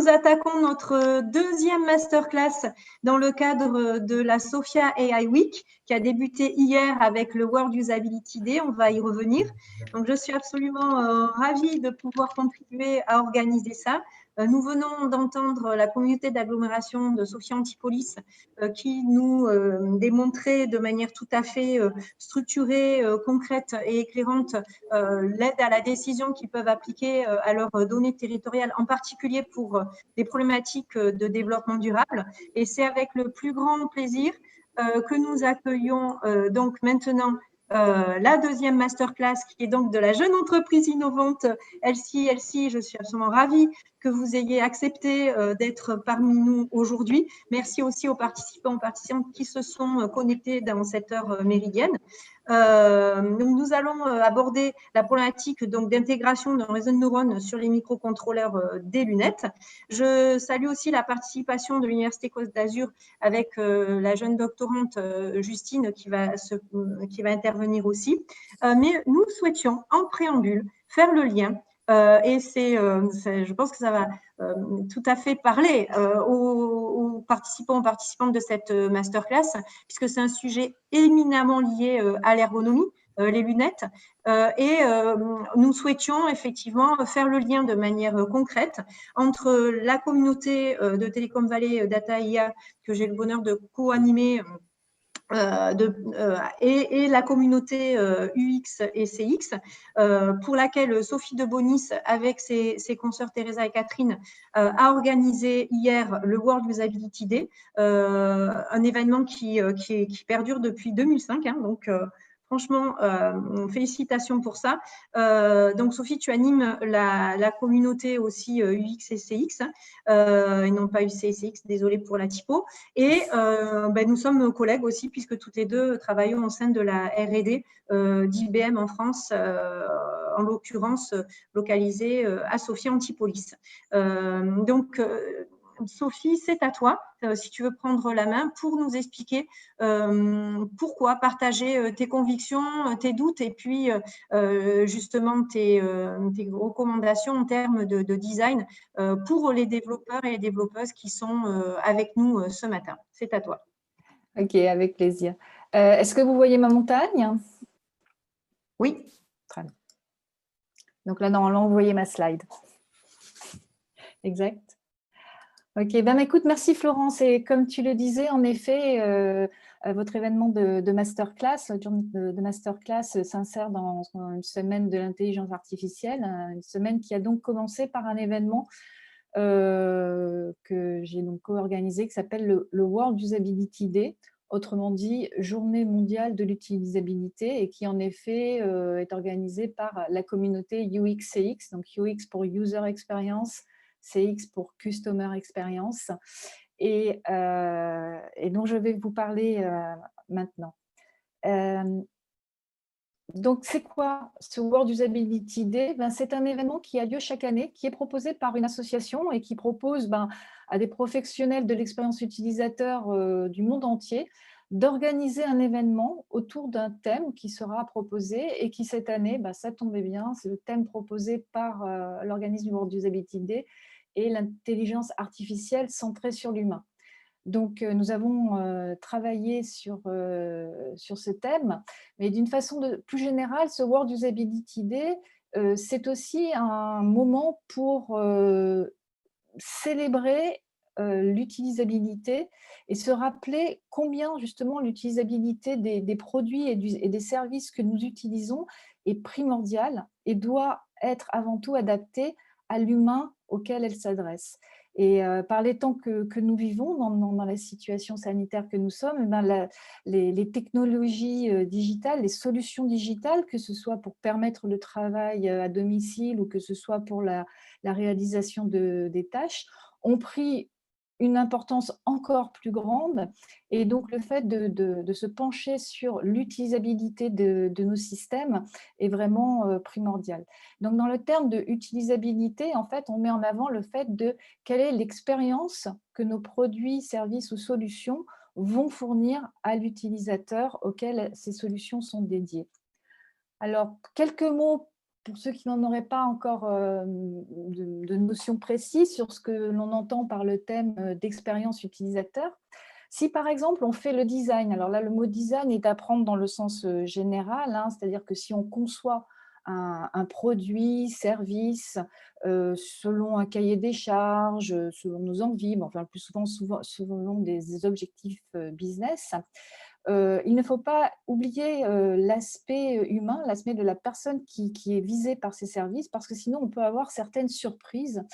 Nous attaquons notre deuxième masterclass dans le cadre de la Sophia AI Week qui a débuté hier avec le World Usability Day. On va y revenir. Donc, je suis absolument ravie de pouvoir contribuer à organiser ça. Nous venons d'entendre la communauté d'agglomération de Sophia Antipolis qui nous démontrait de manière tout à fait structurée, concrète et éclairante l'aide à la décision qu'ils peuvent appliquer à leurs données territoriales, en particulier pour des problématiques de développement durable. Et c'est avec le plus grand plaisir que nous accueillons donc maintenant la deuxième masterclass qui est donc de la jeune entreprise innovante Elsie. Elsie, je suis absolument ravie que vous ayez accepté d'être parmi nous aujourd'hui. Merci aussi aux participants et participantes qui se sont connectés dans cette heure méridienne. Nous allons aborder la problématique d'intégration d'un réseau de neurones sur les microcontrôleurs des lunettes. Je salue aussi la participation de l'Université Côte d'Azur avec la jeune doctorante Justine qui va intervenir aussi. Mais nous souhaitions en préambule faire le lien je pense que ça va tout à fait parler aux participants, aux participantes de cette masterclass, puisque c'est un sujet éminemment lié à l'ergonomie, les lunettes, nous souhaitions effectivement faire le lien de manière concrète entre la communauté de Telecom Valley Data IA que j'ai le bonheur de co-animer et la communauté UX et CX, pour laquelle Sophie de Bonis, avec ses consoeurs Teresa et Catherine, a organisé hier le World Usability Day, un événement qui perdure depuis 2005, hein, donc franchement, félicitations pour ça. Donc, Sophie, tu animes la communauté aussi UX et CX, et non pas UC et CX, désolée pour la typo. Et nous sommes collègues aussi, puisque toutes les deux travaillons au sein de la R&D d'IBM en France, en l'occurrence localisée à Sophia Antipolis. Sophie, c'est à toi, si tu veux prendre la main pour nous expliquer pourquoi partager tes convictions, tes doutes et puis justement tes recommandations en termes de design pour les développeurs et les développeuses qui sont avec nous ce matin. C'est à toi. Ok, avec plaisir. Est-ce que vous voyez ma montagne? Oui. Très bien. Donc là, normalement, vous voyez ma slide. Exact. Ok, écoute, merci Florence. Et comme tu le disais, en effet, votre événement de masterclass, de masterclass s'insère dans une semaine de l'intelligence artificielle, une semaine qui a donc commencé par un événement que j'ai donc co-organisé qui s'appelle le World Usability Day, autrement dit Journée mondiale de l'utilisabilité, et qui en effet est organisé par la communauté UX-CX, donc UX pour User Experience, CX pour Customer Experience, et dont je vais vous parler maintenant. Donc, c'est quoi ce World Usability Day? C'est un événement qui a lieu chaque année, qui est proposé par une association et qui propose à des professionnels de l'expérience utilisateur du monde entier d'organiser un événement autour d'un thème qui sera proposé et qui, cette année, ça tombait bien, c'est le thème proposé par l'organisme du World Usability Day et l'intelligence artificielle centrée sur l'humain. Donc, nous avons travaillé sur ce thème, mais d'une façon plus générale, ce World Usability Day, c'est aussi un moment pour célébrer l'utilisabilité et se rappeler combien justement l'utilisabilité des produits et des services que nous utilisons est primordiale et doit être avant tout adaptée à l'humain auquel elle s'adresse. Et par les temps que nous vivons, dans la situation sanitaire que nous sommes, les technologies digitales, les solutions digitales, que ce soit pour permettre le travail à domicile ou que ce soit pour la réalisation des tâches, ont pris une importance encore plus grande. Et donc, le fait de se pencher sur l'utilisabilité de nos systèmes est vraiment primordial. Donc, dans le terme de utilisabilité, en fait, on met en avant le fait de quelle est l'expérience que nos produits, services ou solutions vont fournir à l'utilisateur auquel ces solutions sont dédiées. Alors, quelques mots pour ceux qui n'en auraient pas encore de notions précises sur ce que l'on entend par le thème d'expérience utilisateur, si par exemple on fait le design, alors là le mot design est à prendre dans le sens général, hein, c'est-à-dire que si on conçoit un produit, service, selon un cahier des charges, selon nos envies, mais enfin le plus souvent selon des objectifs business, il ne faut pas oublier l'aspect humain, l'aspect de la personne qui est visée par ces services, parce que sinon on peut avoir certaines surprises.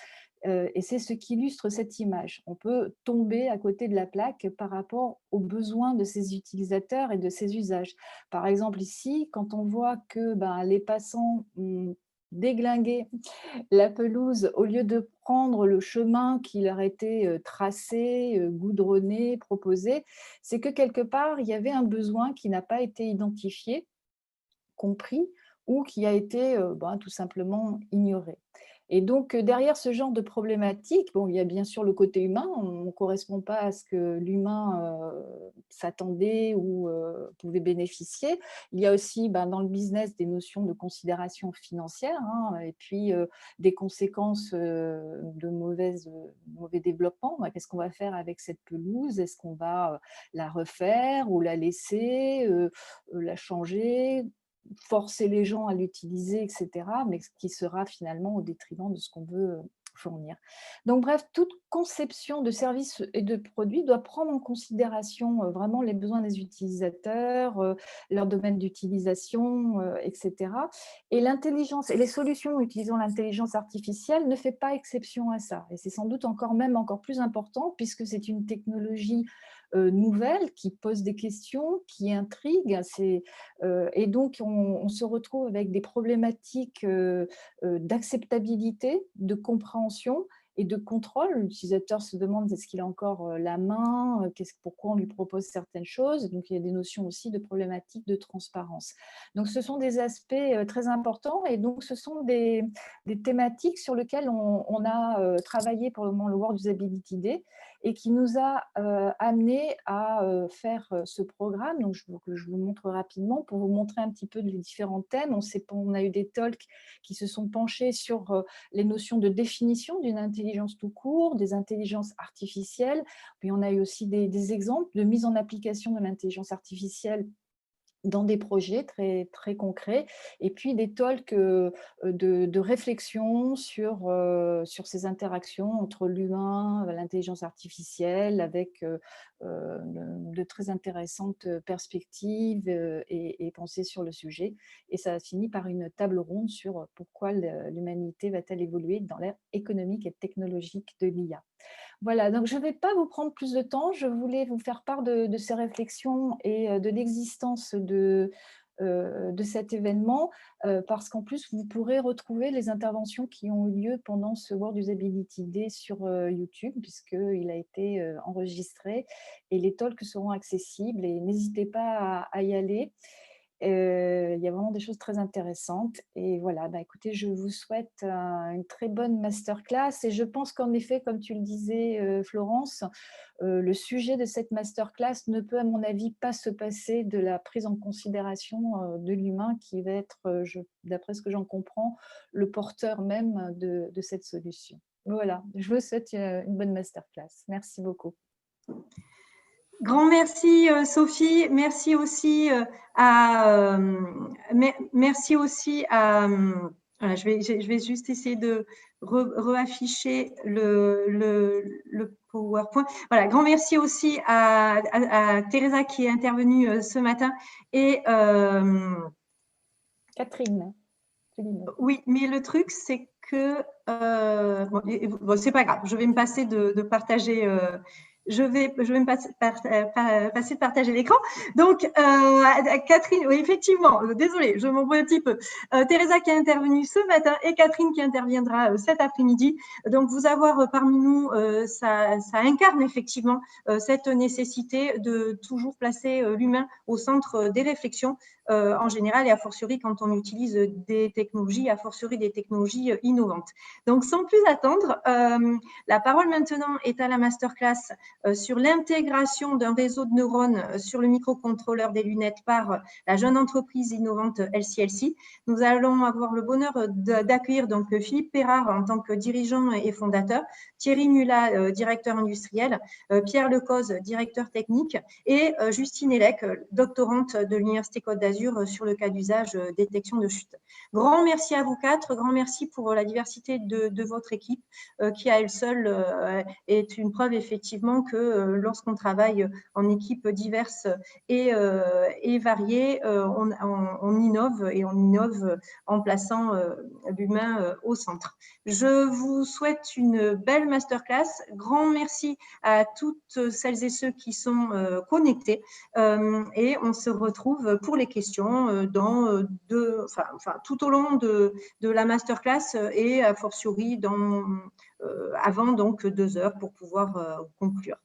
Et c'est ce qui illustre cette image. On peut tomber à côté de la plaque par rapport aux besoins de ces utilisateurs et de ces usages. Par exemple, ici, quand on voit que les passants ont déglingué la pelouse, au lieu de prendre le chemin qui leur était tracé, goudronné, proposé, c'est que quelque part, il y avait un besoin qui n'a pas été identifié, compris, ou qui a été tout simplement ignoré. Et donc, derrière ce genre de problématique, bon, il y a bien sûr le côté humain, on ne correspond pas à ce que l'humain s'attendait ou pouvait bénéficier. Il y a aussi dans le business des notions de considération financière, hein, et puis des conséquences de mauvais développement. Qu'est-ce qu'on va faire avec cette pelouse? Est-ce qu'on va la refaire ou la laisser, la changer, forcer les gens à l'utiliser, etc., mais ce qui sera finalement au détriment de ce qu'on veut fournir. Donc bref, toute conception de services et de produits doit prendre en considération vraiment les besoins des utilisateurs, leur domaine d'utilisation, etc. Et l'intelligence et les solutions utilisant l'intelligence artificielle ne fait pas exception à ça. Et c'est sans doute encore plus important puisque c'est une technologie nouvelle qui pose des questions, qui intrigue. Et donc, on se retrouve avec des problématiques d'acceptabilité, de compréhension et de contrôle. L'utilisateur se demande est-ce qu'il a encore la main, pourquoi on lui propose certaines choses. Donc, il y a des notions aussi de problématiques de transparence. Donc, ce sont des aspects très importants et donc, ce sont des thématiques sur lesquelles on a travaillé pour le moment le World Usability Day et qui nous a amené à faire ce programme. Donc, je vous montre rapidement pour vous montrer un petit peu les différents thèmes. On a eu des talks qui se sont penchés sur les notions de définition d'une intelligence tout court, des intelligences artificielles. Puis, on a eu aussi des exemples de mise en application de l'intelligence artificielle dans des projets très, très concrets, et puis des talks de réflexion sur ces interactions entre l'humain, l'intelligence artificielle, avec de très intéressantes perspectives et pensées sur le sujet. Et ça a fini par une table ronde sur pourquoi l'humanité va-t-elle évoluer dans l'ère économique et technologique de l'IA. Voilà, donc je ne vais pas vous prendre plus de temps. Je voulais vous faire part de ces réflexions et de l'existence de cet événement, parce qu'en plus, vous pourrez retrouver les interventions qui ont eu lieu pendant ce World Usability Day sur YouTube, puisqu'il a été enregistré, et les talks seront accessibles. Et n'hésitez pas à y aller. Il y a vraiment des choses très intéressantes. Et voilà, écoutez, je vous souhaite une très bonne masterclass. Et je pense qu'en effet, comme tu le disais, Florence, le sujet de cette masterclass ne peut, à mon avis, pas se passer de la prise en considération de l'humain qui va être, d'après ce que j'en comprends, le porteur même de cette solution. Voilà, je vous souhaite une bonne masterclass. Merci beaucoup. Grand merci Sophie, merci aussi à voilà, je vais juste essayer de reafficher le PowerPoint. Voilà, grand merci aussi à Teresa qui est intervenue ce matin et Catherine. Oui, mais le truc c'est que bon, c'est pas grave, je vais me passer de partager. Je vais me passer de partager l'écran. Donc, Catherine, oui, effectivement, désolée, je m'embrouille un petit peu. Teresa qui est intervenue ce matin et Catherine qui interviendra cet après-midi. Donc, vous avoir parmi nous, ça incarne effectivement cette nécessité de toujours placer l'humain au centre des réflexions en général et a fortiori quand on utilise des technologies, a fortiori des technologies innovantes. Donc, sans plus attendre, la parole maintenant est à la masterclass sur l'intégration d'un réseau de neurones sur le microcontrôleur des lunettes par la jeune entreprise innovante LCLC. Nous allons avoir le bonheur d'accueillir donc Philippe Perrard en tant que dirigeant et fondateur, Thierry Mulat, directeur industriel, Pierre Lecoz, directeur technique, et Justine Elec, doctorante de l'Université Côte d'Azur sur le cas d'usage détection de chute. Grand merci à vous quatre, grand merci pour la diversité de votre équipe qui à elle seule est une preuve effectivement que lorsqu'on travaille en équipes diverses et variées, on innove et on innove en plaçant l'humain au centre. Je vous souhaite une belle masterclass. Grand merci à toutes celles et ceux qui sont connectés et on se retrouve pour les questions tout au long de la masterclass et a fortiori avant donc 2 heures pour pouvoir conclure.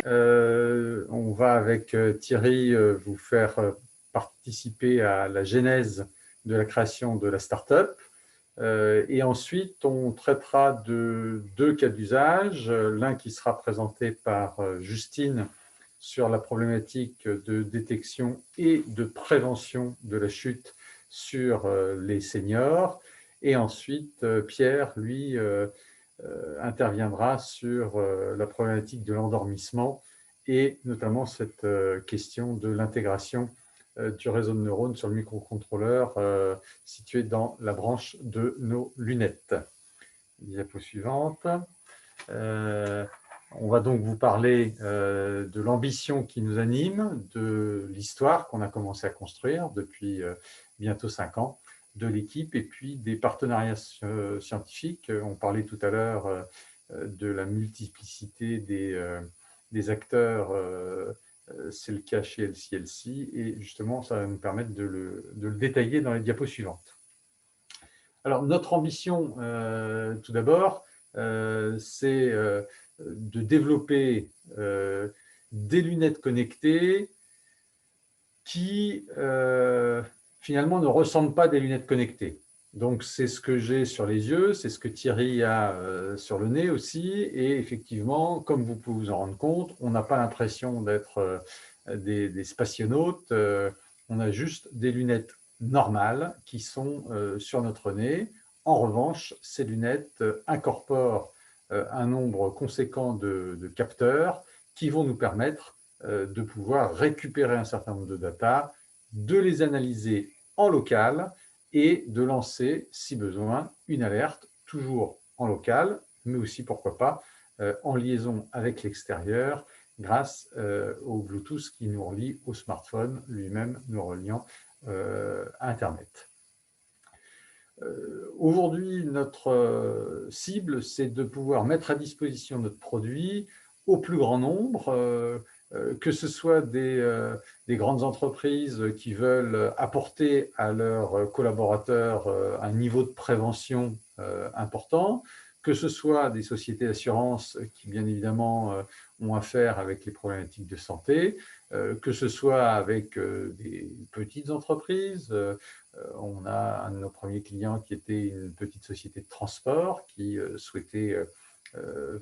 On va avec Thierry vous faire participer à la genèse de la création de la start-up. Et ensuite, on traitera de 2 cas d'usage. L'un qui sera présenté par Justine sur la problématique de détection et de prévention de la chute sur les seniors. Et ensuite, Pierre, lui, interviendra sur la problématique de l'endormissement et notamment cette question de l'intégration du réseau de neurones sur le microcontrôleur situé dans la branche de nos lunettes. Diapo suivante. On va donc vous parler de l'ambition qui nous anime, de l'histoire qu'on a commencé à construire depuis bientôt 5 ans, de l'équipe et puis des partenariats scientifiques. On parlait tout à l'heure de la multiplicité des acteurs, c'est le cas chez LCLC, et justement, ça va nous permettre de le détailler dans les diapos suivantes. Alors, notre ambition, tout d'abord, c'est de développer des lunettes connectées qui, finalement, ne ressemblent pas à des lunettes connectées. Donc, c'est ce que j'ai sur les yeux, c'est ce que Thierry a sur le nez aussi. Et effectivement, comme vous pouvez vous en rendre compte, on n'a pas l'impression d'être des spationautes. On a juste des lunettes normales qui sont sur notre nez. En revanche, ces lunettes incorporent un nombre conséquent de capteurs qui vont nous permettre de pouvoir récupérer un certain nombre de data, de les analyser en local et de lancer, si besoin, une alerte, toujours en local, mais aussi, pourquoi pas, en liaison avec l'extérieur, grâce au Bluetooth qui nous relie au smartphone, lui-même nous reliant à Internet. Aujourd'hui, notre cible, c'est de pouvoir mettre à disposition notre produit au plus grand nombre, que ce soit des grandes entreprises qui veulent apporter à leurs collaborateurs un niveau de prévention important, que ce soit des sociétés d'assurance qui, bien évidemment, ont affaire avec les problématiques de santé, que ce soit avec des petites entreprises. On a un de nos premiers clients qui était une petite société de transport qui souhaitait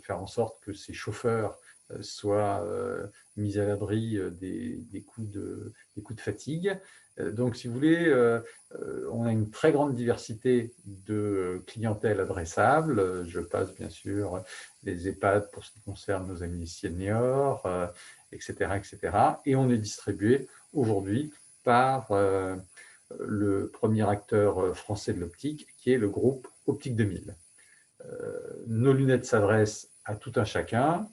faire en sorte que ses chauffeurs soient mis à l'abri des coups de fatigue. Donc, si vous voulez, on a une très grande diversité de clientèle adressable. Je passe bien sûr les EHPAD pour ce qui concerne nos amis seniors, etc., etc. Et on est distribué aujourd'hui par le premier acteur français de l'optique, qui est le groupe Optique 2000. Nos lunettes s'adressent à tout un chacun,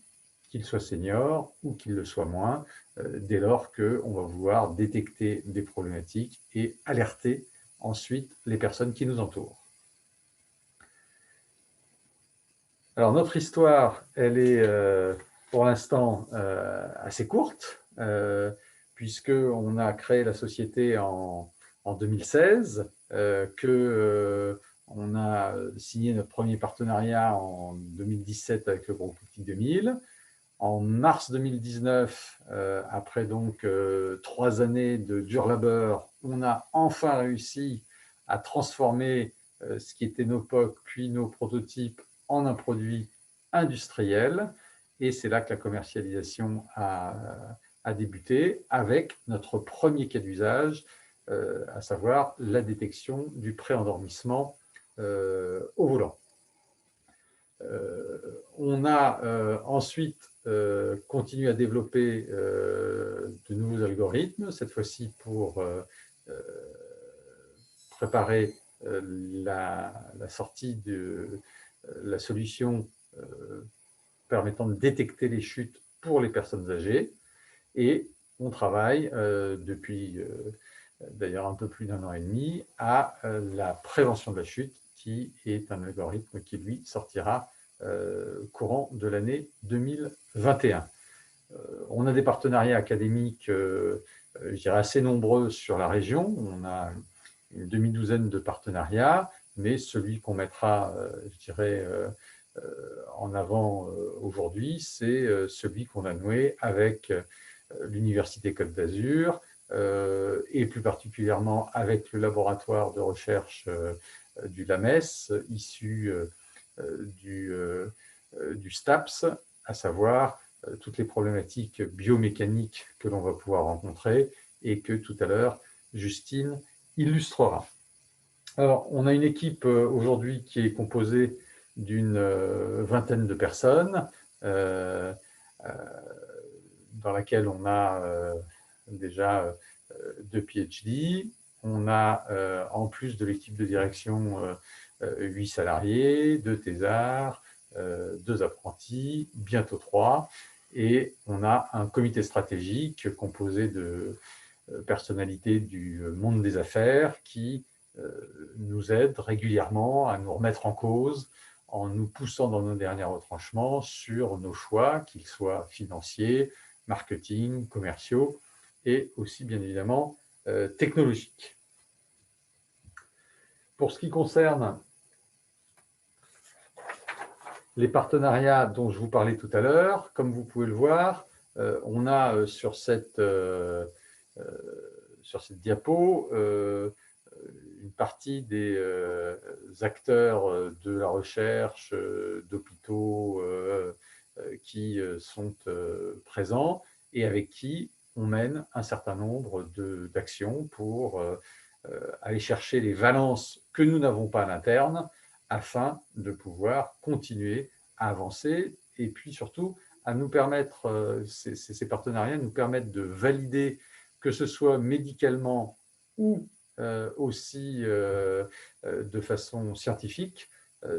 qu'il soit senior ou qu'il le soit moins, dès lors qu'on va vouloir détecter des problématiques et alerter ensuite les personnes qui nous entourent. Alors, notre histoire, elle est pour l'instant assez courte, puisqu'on a créé la société en 2016, on a signé notre premier partenariat en 2017 avec le groupe Optique 2000. En mars 2019, après donc 3 années de dur labeur, on a enfin réussi à transformer ce qui était nos POC puis nos prototypes en un produit industriel. Et c'est là que la commercialisation a débuté avec notre premier cas d'usage, à savoir la détection du pré-endormissement au volant. On a ensuite continué à développer de nouveaux algorithmes, cette fois-ci pour préparer la sortie de la solution permettant de détecter les chutes pour les personnes âgées. Et on travaille depuis d'ailleurs un peu plus d'1 an et demi à la prévention de la chute, qui est un algorithme qui, lui, sortira courant de l'année 2021. On a des partenariats académiques, je dirais, assez nombreux sur la région. On a une demi-douzaine de partenariats, mais celui qu'on mettra, je dirais, en avant aujourd'hui, c'est celui qu'on a noué avec l'Université Côte d'Azur et plus particulièrement avec le laboratoire de recherche du LAMES, issu du STAPS, à savoir toutes les problématiques biomécaniques que l'on va pouvoir rencontrer et que tout à l'heure, Justine illustrera. Alors, on a une équipe aujourd'hui qui est composée d'une vingtaine de personnes, dans laquelle on a déjà 2 PhD. On a, en plus de l'équipe de direction, 8 salariés, 2 thésards, 2 apprentis, bientôt 3. Et on a un comité stratégique composé de personnalités du monde des affaires qui nous aident régulièrement à nous remettre en cause en nous poussant dans nos derniers retranchements sur nos choix, qu'ils soient financiers, marketing, commerciaux et aussi bien évidemment technologiques. Pour ce qui concerne les partenariats dont je vous parlais tout à l'heure, comme vous pouvez le voir, on a sur cette diapo une partie des acteurs de la recherche, d'hôpitaux qui sont présents et avec qui on mène un certain nombre d'actions pour aller chercher les valences que nous n'avons pas à l'interne afin de pouvoir continuer à avancer et puis surtout à nous permettre, ces partenariats nous permettent de valider, que ce soit médicalement ou aussi de façon scientifique,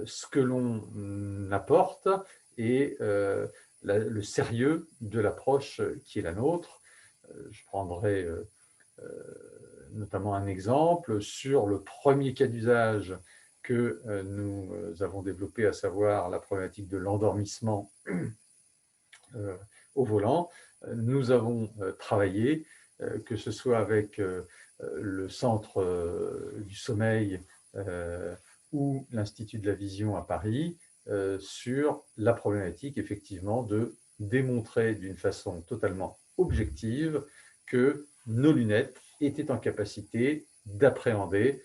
ce que l'on apporte et le sérieux de l'approche qui est la nôtre. Je prendrai notamment un exemple sur le premier cas d'usage que nous avons développé, à savoir la problématique de l'endormissement au volant. Nous avons travaillé, que ce soit avec le Centre du sommeil ou l'Institut de la vision à Paris, sur la problématique effectivement de démontrer d'une façon totalement objective que nos lunettes étaient en capacité d'appréhender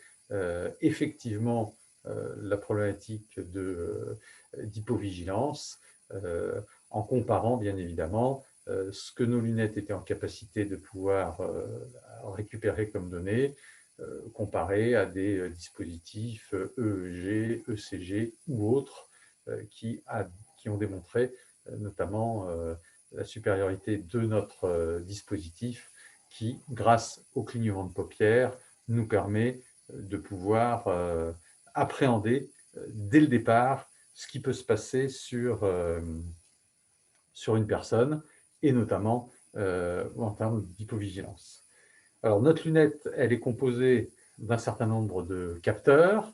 effectivement la problématique d'hypovigilance, en comparant bien évidemment ce que nos lunettes étaient en capacité de pouvoir récupérer comme données, comparé à des dispositifs EEG, ECG ou autres qui ont démontré notamment la supériorité de notre dispositif qui, grâce au clignement de paupières, nous permet de pouvoir appréhender dès le départ ce qui peut se passer sur une personne, et notamment en termes d'hypovigilance. Alors, notre lunette, elle est composée d'un certain nombre de capteurs,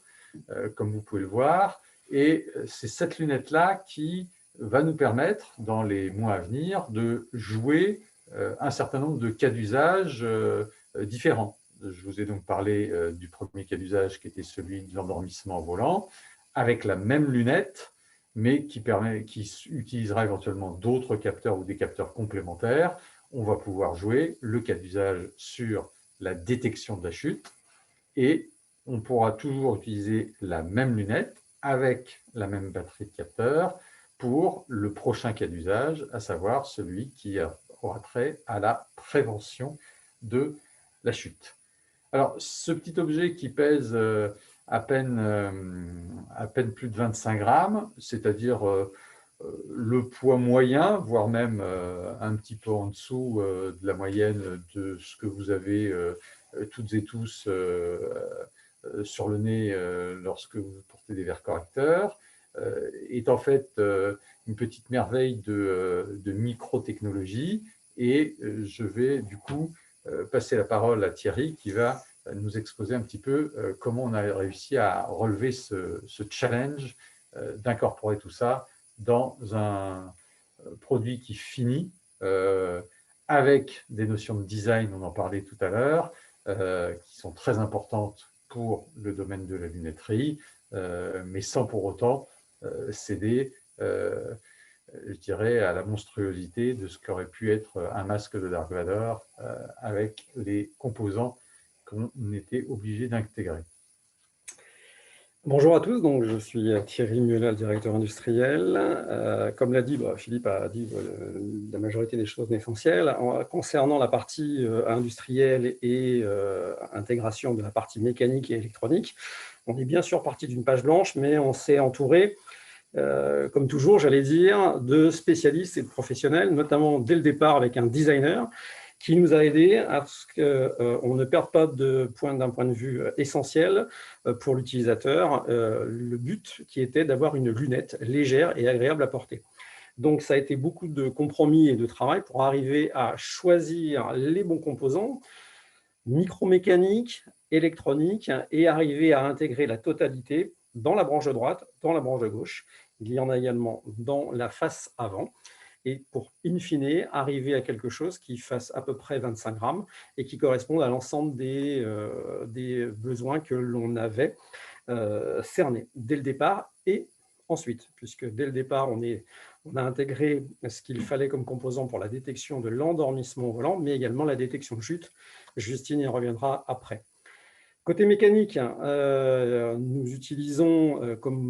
comme vous pouvez le voir, et c'est cette lunette-là qui va nous permettre, dans les mois à venir, de jouer un certain nombre de cas d'usage différents. Je vous ai donc parlé du premier cas d'usage qui était celui de l'endormissement au volant, avec la même lunette, mais qui utilisera éventuellement d'autres capteurs ou des capteurs complémentaires. On va pouvoir jouer le cas d'usage sur la détection de la chute et on pourra toujours utiliser la même lunette avec la même batterie de capteurs pour le prochain cas d'usage, à savoir celui qui aura trait à la prévention de la chute. Alors, ce petit objet qui pèse à peine plus de 25 grammes, c'est-à-dire le poids moyen, voire même un petit peu en dessous de la moyenne de ce que vous avez toutes et tous sur le nez lorsque vous portez des verres correcteurs, est en fait une petite merveille de microtechnologie. Et je vais du coup passer la parole à Thierry qui va nous exposer un petit peu comment on a réussi à relever ce challenge d'incorporer tout ça dans un produit qui finit avec des notions de design, on en parlait tout à l'heure, qui sont très importantes pour le domaine de la lunetterie, mais sans pour autant céder, je dirais, à la monstruosité de ce qu'aurait pu être un masque de Dark Vador avec les composants qu'on était obligé d'intégrer. Bonjour à tous, donc je suis Thierry Muelal, directeur industriel. Comme l'a dit, Philippe a dit la majorité des choses essentielles. Concernant la partie industrielle et intégration de la partie mécanique et électronique, on est bien sûr parti d'une page blanche, mais on s'est entouré, comme toujours, j'allais dire, de spécialistes et de professionnels, notamment dès le départ avec un designer qui nous a aidé à ce qu'on ne perde pas d'un point de vue essentiel pour l'utilisateur, le but qui était d'avoir une lunette légère et agréable à porter. Donc, ça a été beaucoup de compromis et de travail pour arriver à choisir les bons composants, micromécaniques, électroniques, et arriver à intégrer la totalité dans la branche droite, dans la branche gauche. Il y en a également dans la face avant. Et pour, in fine, arriver à quelque chose qui fasse à peu près 25 grammes et qui corresponde à l'ensemble des besoins que l'on avait cernés dès le départ et ensuite, puisque dès le départ, on a intégré ce qu'il fallait comme composant pour la détection de l'endormissement au volant, mais également la détection de chute. Justine y reviendra après. Côté mécanique, nous utilisons, comme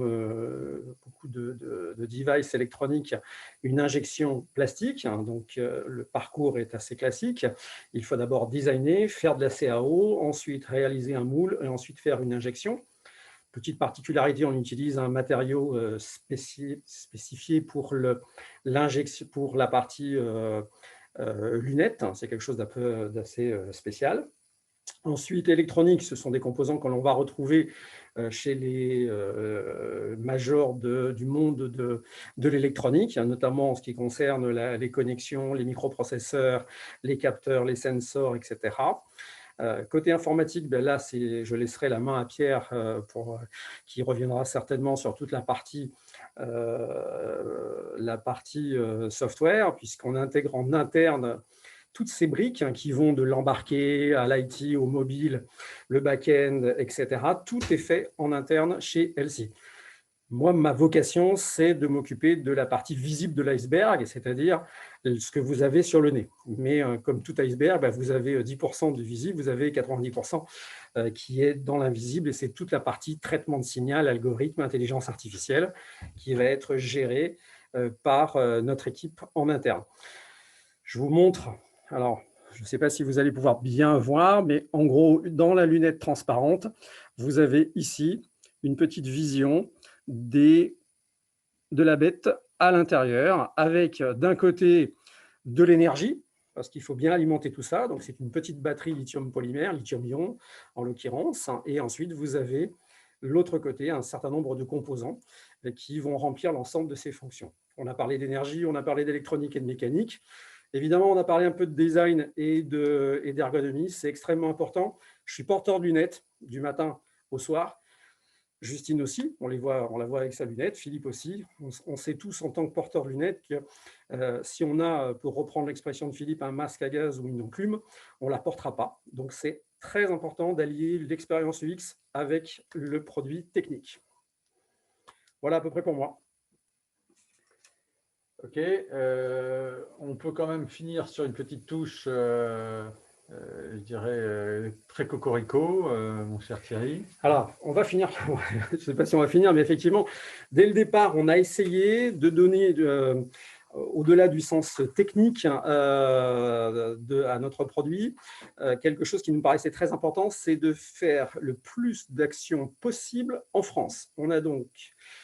beaucoup de devices électroniques, une injection plastique. Donc, le parcours est assez classique. Il faut d'abord designer, faire de la CAO, ensuite réaliser un moule et ensuite faire une injection. Petite particularité, on utilise un matériau spécifié pour l'injection, pour la partie lunette. C'est quelque chose d'assez spécial. Ensuite, électronique, ce sont des composants que l'on va retrouver chez les majors du monde de l'électronique, notamment en ce qui concerne les connexions, les microprocesseurs, les capteurs, les sensors, etc. Côté informatique, là, je laisserai la main à Pierre qui reviendra certainement sur toute la partie software, puisqu'on intègre en interne toutes ces briques qui vont de l'embarqué à l'IT, au mobile, le back-end, etc. Tout est fait en interne chez LC. Moi, ma vocation, c'est de m'occuper de la partie visible de l'iceberg, c'est-à-dire ce que vous avez sur le nez. Mais comme tout iceberg, vous avez 10% du visible, vous avez 90% qui est dans l'invisible, et c'est toute la partie traitement de signal, algorithme, intelligence artificielle, qui va être gérée par notre équipe en interne. Je vous montre. Alors, je ne sais pas si vous allez pouvoir bien voir, mais en gros, dans la lunette transparente, vous avez ici une petite vision de la bête à l'intérieur, avec d'un côté de l'énergie, parce qu'il faut bien alimenter tout ça. Donc, c'est une petite batterie lithium-polymère, lithium-ion en l'occurrence. Et ensuite, vous avez l'autre côté un certain nombre de composants qui vont remplir l'ensemble de ces fonctions. On a parlé d'énergie, on a parlé d'électronique et de mécanique. Évidemment, on a parlé un peu de design et d'ergonomie, c'est extrêmement important. Je suis porteur de lunettes du matin au soir. Justine aussi, on la voit avec sa lunette, Philippe aussi. On sait tous en tant que porteur de lunettes que si on a, pour reprendre l'expression de Philippe, un masque à gaz ou une enclume, on ne la portera pas. Donc, c'est très important d'allier l'expérience UX avec le produit technique. Voilà à peu près pour moi. Ok, on peut quand même finir sur une petite touche je dirais, très cocorico, mon cher Thierry. Alors, on va finir, je ne sais pas si on va finir, mais effectivement, dès le départ, on a essayé de donner, au-delà du sens technique à notre produit, quelque chose qui nous paraissait très important, c'est de faire le plus d'actions possible en France. On a donc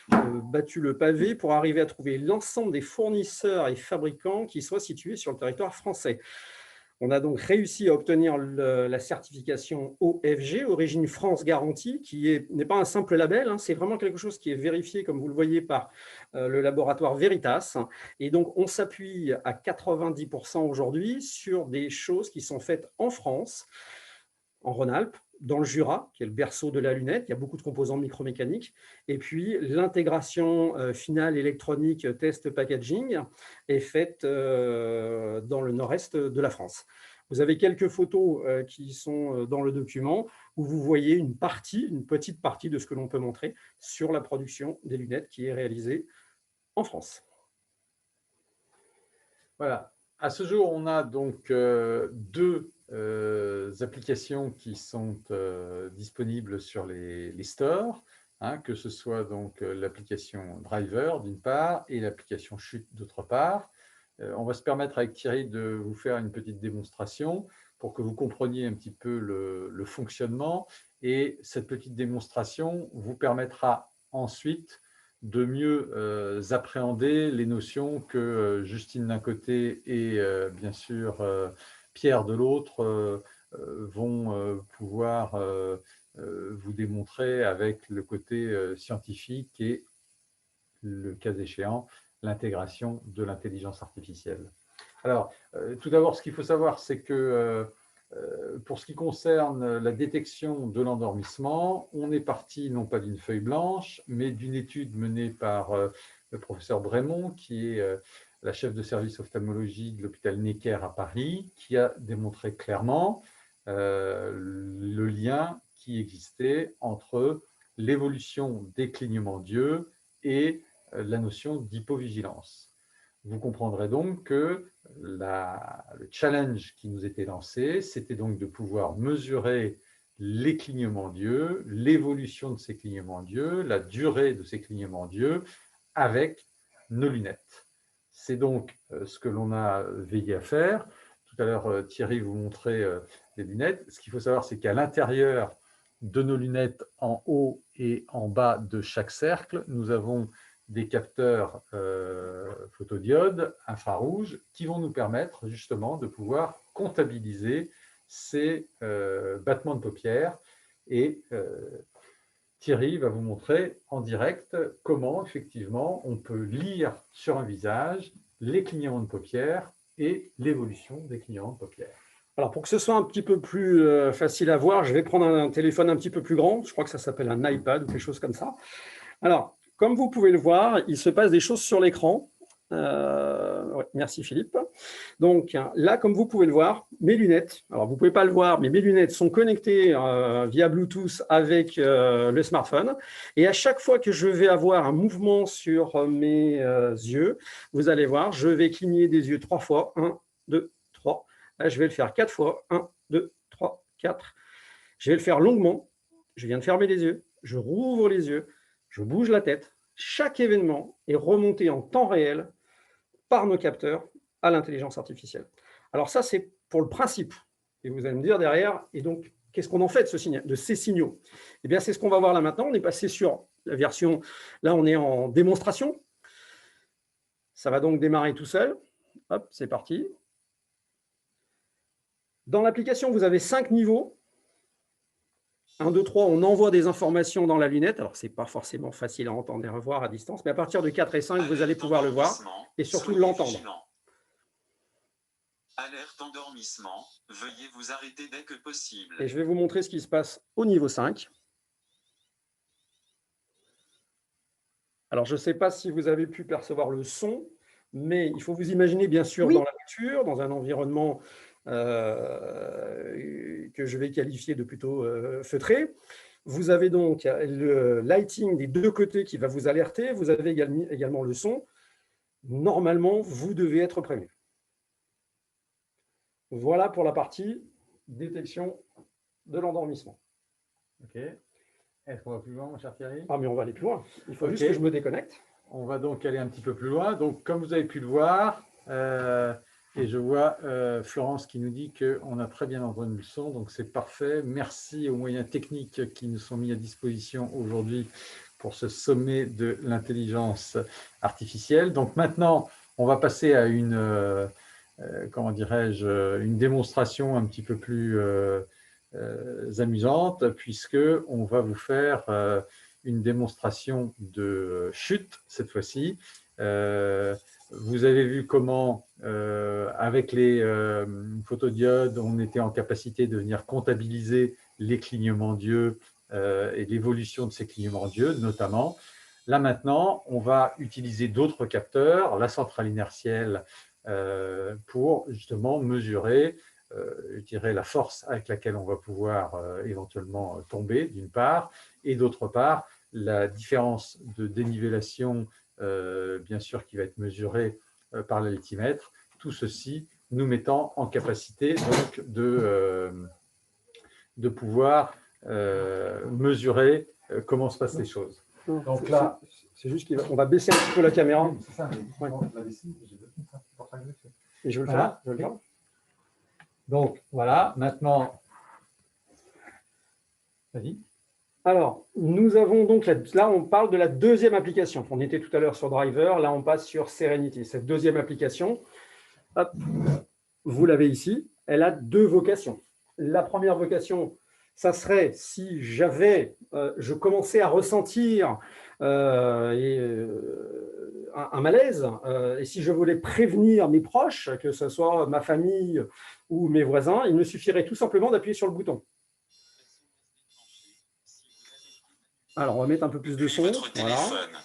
battu le pavé pour arriver à trouver l'ensemble des fournisseurs et fabricants qui soient situés sur le territoire français. On a donc réussi à obtenir la certification OFG, Origine France Garantie, qui n'est pas un simple label, hein, c'est vraiment quelque chose qui est vérifié, comme vous le voyez, par le laboratoire Veritas. Et donc, on s'appuie à 90% aujourd'hui sur des choses qui sont faites en France, en Rhône-Alpes, dans le Jura, qui est le berceau de la lunette. Il y a beaucoup de composants micromécaniques. Et puis, l'intégration finale électronique test packaging est faite dans le nord-est de la France. Vous avez quelques photos qui sont dans le document où vous voyez une petite partie de ce que l'on peut montrer sur la production des lunettes qui est réalisée en France. Voilà. À ce jour, on a donc deux applications qui sont disponibles sur les stores, hein, que ce soit donc l'application Driver d'une part et l'application Chute d'autre part. On va se permettre avec Thierry de vous faire une petite démonstration pour que vous compreniez un petit peu le fonctionnement, et cette petite démonstration vous permettra ensuite de mieux appréhender les notions que Justine d'un côté et bien sûr Pierre de l'autre vont pouvoir vous démontrer avec le côté scientifique et, le cas échéant, l'intégration de l'intelligence artificielle. Alors, tout d'abord, ce qu'il faut savoir, c'est que pour ce qui concerne la détection de l'endormissement, on est parti non pas d'une feuille blanche, mais d'une étude menée par le professeur Brémond, qui est la chef de service ophtalmologie de l'hôpital Necker à Paris, qui a démontré clairement le lien qui existait entre l'évolution des clignements d'yeux et la notion d'hypovigilance. Vous comprendrez donc que le challenge qui nous était lancé, c'était donc de pouvoir mesurer les clignements d'yeux, l'évolution de ces clignements d'yeux, la durée de ces clignements d'yeux avec nos lunettes. C'est donc ce que l'on a veillé à faire. Tout à l'heure, Thierry vous montrait les lunettes. Ce qu'il faut savoir, c'est qu'à l'intérieur de nos lunettes, en haut et en bas de chaque cercle, nous avons des capteurs photodiodes infrarouges qui vont nous permettre justement de pouvoir comptabiliser ces battements de paupières. Et Thierry va vous montrer en direct comment effectivement on peut lire sur un visage les clignements de paupières et l'évolution des clignements de paupières. Alors, pour que ce soit un petit peu plus facile à voir, je vais prendre un téléphone un petit peu plus grand. Je crois que ça s'appelle un iPad ou quelque chose comme ça. Alors, comme vous pouvez le voir, il se passe des choses sur l'écran. Ouais, merci Philippe. Donc là, comme vous pouvez le voir, mes lunettes, alors vous ne pouvez pas le voir, mais mes lunettes sont connectées via Bluetooth avec le smartphone. Et à chaque fois que je vais avoir un mouvement sur mes yeux, vous allez voir, je vais cligner des yeux 3 fois. 1, 2, 3. Là, je vais le faire 4 fois. 1, 2, 3, 4. Je vais le faire longuement. Je viens de fermer les yeux. Je rouvre les yeux. Je bouge la tête. Chaque événement est remonté en temps réel par nos capteurs à l'intelligence artificielle. Alors ça, c'est pour le principe. Et vous allez me dire derrière, et donc, qu'est-ce qu'on en fait de ces signaux? Eh bien, c'est ce qu'on va voir là maintenant. On est passé sur la version, là, on est en démonstration. Ça va donc démarrer tout seul. Hop, c'est parti. Dans l'application, vous avez 5 niveaux. 1, 2, 3, on envoie des informations dans la lunette. Alors, ce n'est pas forcément facile à entendre et à revoir à distance, mais à partir de 4 et 5, vous allez pouvoir le voir et surtout l'entendre. Alerte endormissement, veuillez vous arrêter dès que possible. Et je vais vous montrer ce qui se passe au niveau 5. Alors, je ne sais pas si vous avez pu percevoir le son, mais il faut vous imaginer, bien sûr, dans la voiture, dans un environnement que je vais qualifier de plutôt feutré. Vous avez donc le lighting des deux côtés qui va vous alerter. Vous avez également le son. Normalement, vous devez être prévenu. Voilà pour la partie détection de l'endormissement. OK. Est-ce qu'on va plus loin, mon cher Thierry? Ah, mais on va aller plus loin. Il faut Ok. juste que je me déconnecte. On va donc aller un petit peu plus loin. Donc, comme vous avez pu le voir, et je vois Florence qui nous dit qu'on a très bien entendu le son, donc c'est parfait. Merci aux moyens techniques qui nous sont mis à disposition aujourd'hui pour ce sommet de l'intelligence artificielle. Donc maintenant, on va passer à une, comment dirais-je, une démonstration un petit peu plus amusante, puisque on va vous faire une démonstration de chute cette fois-ci. Vous avez vu comment, avec les photodiodes, on était en capacité de venir comptabiliser les clignements d'yeux et l'évolution de ces clignements d'yeux, notamment. Là maintenant, on va utiliser d'autres capteurs, la centrale inertielle, pour justement mesurer, je dirais, la force avec laquelle on va pouvoir éventuellement tomber, d'une part, et d'autre part, la différence de dénivellation, bien sûr, qui va être mesurée par l'altimètre, tout ceci nous mettant en capacité donc de pouvoir mesurer comment se passent les choses. Donc là, c'est juste qu'on va baisser un petit peu la caméra. c'est ça, mais Ouais. la vessie, j'ai deux trucs, c'est pour ça que je le fais. Et je vais le Voilà. faire. Je vais le faire. Donc voilà, maintenant, vas-y. Alors, nous avons donc, là, on parle de la deuxième application. On était tout à l'heure sur Driver, là, on passe sur Serenity. Cette deuxième application, hop, vous l'avez ici, elle a deux vocations. La première vocation, ça serait si je commençais à ressentir un malaise, et si je voulais prévenir mes proches, que ce soit ma famille ou mes voisins, il me suffirait tout simplement d'appuyer sur le bouton. Alors, on va mettre un peu plus de son. Votre Voilà. téléphone.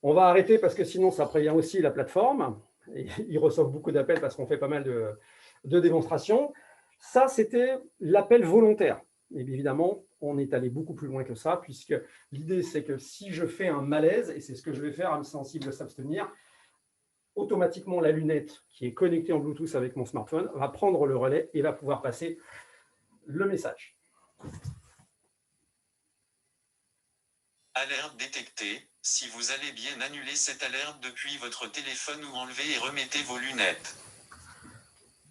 On va arrêter parce que sinon, ça prévient aussi la plateforme. Et ils reçoivent beaucoup d'appels parce qu'on fait pas mal de démonstrations. Ça, c'était l'appel volontaire. Et évidemment, on est allé beaucoup plus loin que ça, puisque l'idée, c'est que si je fais un malaise, et c'est ce que je vais faire, âme sensible s'abstenir, automatiquement, la lunette qui est connectée en Bluetooth avec mon smartphone va prendre le relais et va pouvoir passer le message. Alerte détectée. Si vous allez bien annuler cette alerte depuis votre téléphone ou enlever et remettez vos lunettes.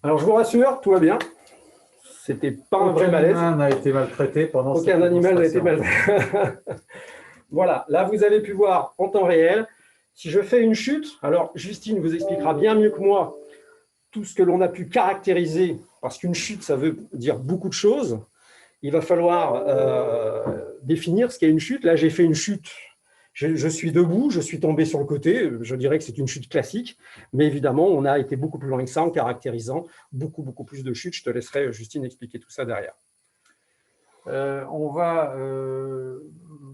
Alors, je vous rassure, tout va bien. C'était pas un vrai malaise. Aucun animal n'a été maltraité pendant cette Aucun animal n'a été démonstration. maltraité. Voilà, là, vous avez pu voir en temps réel. Si je fais une chute, alors Justine vous expliquera bien mieux que moi tout ce que l'on a pu caractériser, parce qu'une chute, ça veut dire beaucoup de choses. Il va falloir définir ce qu'est une chute. Là, j'ai fait une chute. Je suis debout, je suis tombé sur le côté. Je dirais que c'est une chute classique. Mais évidemment, on a été beaucoup plus loin que ça en caractérisant beaucoup plus de chutes. Je te laisserai, Justine, expliquer tout ça derrière. On va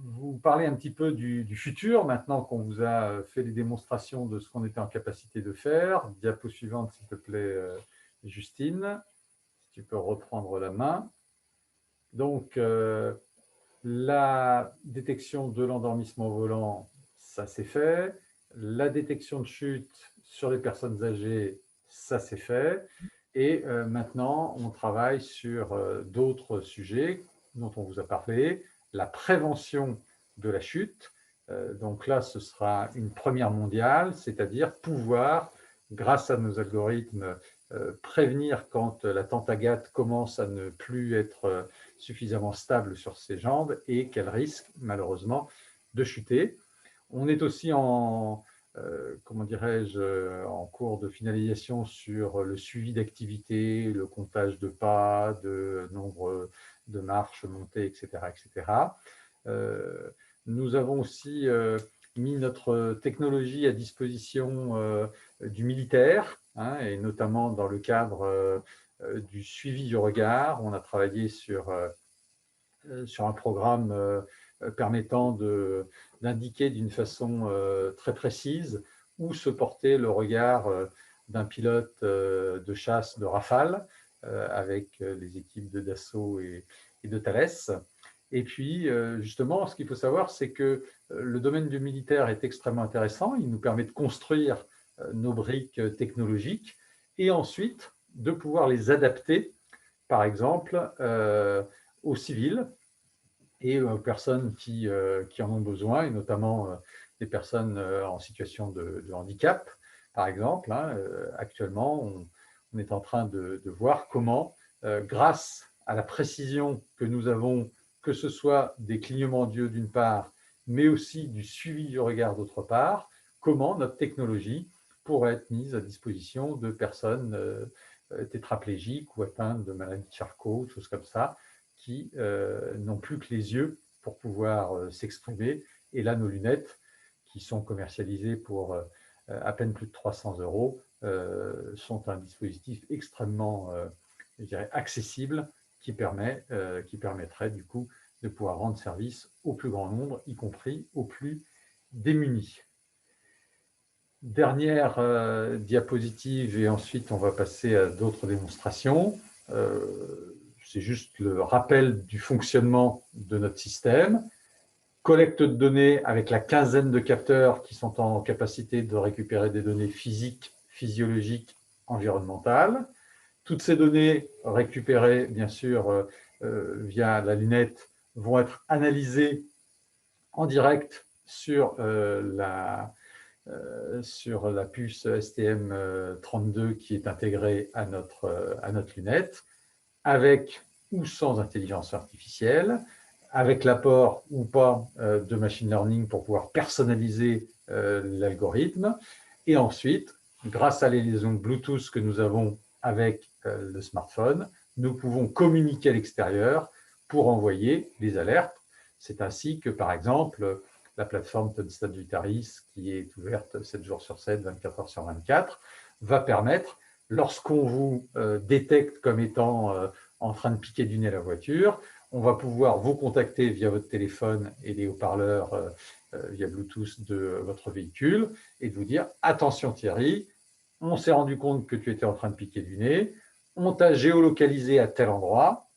vous parler un petit peu du futur, maintenant qu'on vous a fait les démonstrations de ce qu'on était en capacité de faire. Diapo suivante, s'il te plaît, Justine. Si tu peux reprendre la main. Donc, la détection de l'endormissement volant, ça c'est fait. La détection de chute sur les personnes âgées, ça c'est fait. Et maintenant, on travaille sur d'autres sujets dont on vous a parlé. La prévention de la chute. Donc là, ce sera une première mondiale, c'est-à-dire pouvoir, grâce à nos algorithmes, prévenir quand la tante Agathe commence à ne plus être suffisamment stable sur ses jambes et qu'elle risque malheureusement de chuter. On est aussi en, comment dirais-je, en cours de finalisation sur le suivi d'activité, le comptage de pas, de nombre de marches, montées, etc. etc. Nous avons aussi mis notre technologie à disposition du militaire, hein, et notamment dans le cadre du suivi du regard. On a travaillé sur un programme permettant d'indiquer d'une façon très précise où se portait le regard d'un pilote de chasse de Rafale avec les équipes de Dassault et de Thales. Et puis, justement, ce qu'il faut savoir, c'est que le domaine du militaire est extrêmement intéressant. Il nous permet de construire nos briques technologiques et ensuite de pouvoir les adapter par exemple, aux civils et aux personnes qui en ont besoin, et notamment des personnes en situation de handicap, par exemple. Hein. Actuellement, on est en train de voir comment, grâce à la précision que nous avons, que ce soit des clignements d'yeux d'une part, mais aussi du suivi du regard d'autre part, comment notre technologie pourrait être mise à disposition de personnes tétraplégiques ou atteintes de maladies de Charcot, choses comme ça, qui n'ont plus que les yeux pour pouvoir s'exprimer. Et là, nos lunettes, qui sont commercialisées pour à peine plus de 300 €, sont un dispositif extrêmement, je dirais, accessible qui permettrait du coup de pouvoir rendre service au plus grand nombre, y compris aux plus démunis. Dernière diapositive, et ensuite on va passer à d'autres démonstrations. C'est juste le rappel du fonctionnement de notre système. Collecte de données avec la quinzaine de capteurs qui sont en capacité de récupérer des données physiques, physiologiques, environnementales. Toutes ces données récupérées, bien sûr, via la lunette, vont être analysées en direct sur la puce STM32 qui est intégrée à notre lunette, avec ou sans intelligence artificielle, avec l'apport ou pas de machine learning pour pouvoir personnaliser l'algorithme. Et ensuite, grâce à les liaisons Bluetooth que nous avons avec le smartphone, nous pouvons communiquer à l'extérieur pour envoyer les alertes. C'est ainsi que, par exemple, la plateforme Tonstat Vitaris, qui est ouverte 7 jours sur 7, 24 heures sur 24, va permettre, lorsqu'on vous détecte comme étant en train de piquer du nez la voiture, on va pouvoir vous contacter via votre téléphone et les haut-parleurs via Bluetooth de votre véhicule et de vous dire « Attention Thierry, on s'est rendu compte que tu étais en train de piquer du nez, on t'a géolocalisé à tel endroit,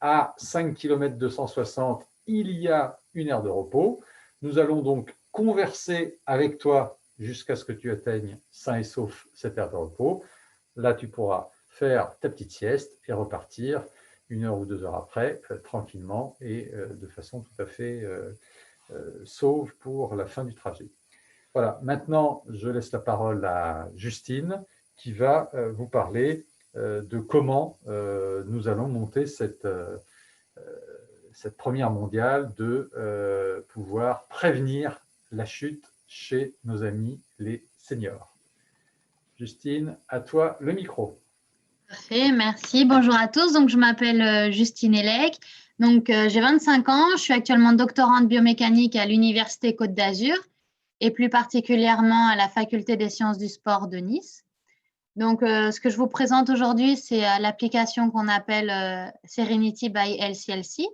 à 5 km 260, il y a une aire de repos. Nous allons donc converser avec toi jusqu'à ce que tu atteignes sain et sauf cette aire de repos. Là, tu pourras faire ta petite sieste et repartir 1 heure ou 2 heures après, tranquillement et de façon tout à fait sauve pour la fin du trajet. Voilà, maintenant, je laisse la parole à Justine qui va vous parler de comment nous allons monter cette première mondiale de pouvoir prévenir la chute chez nos amis les seniors. Justine, à toi le micro. Parfait, merci. Bonjour à tous. Donc, je m'appelle Justine Elec. Donc, j'ai 25 ans. Je suis actuellement doctorante biomécanique à l'Université Côte d'Azur et plus particulièrement à la Faculté des sciences du sport de Nice. Donc, ce que je vous présente aujourd'hui, c'est l'application qu'on appelle Serenity by LCLC.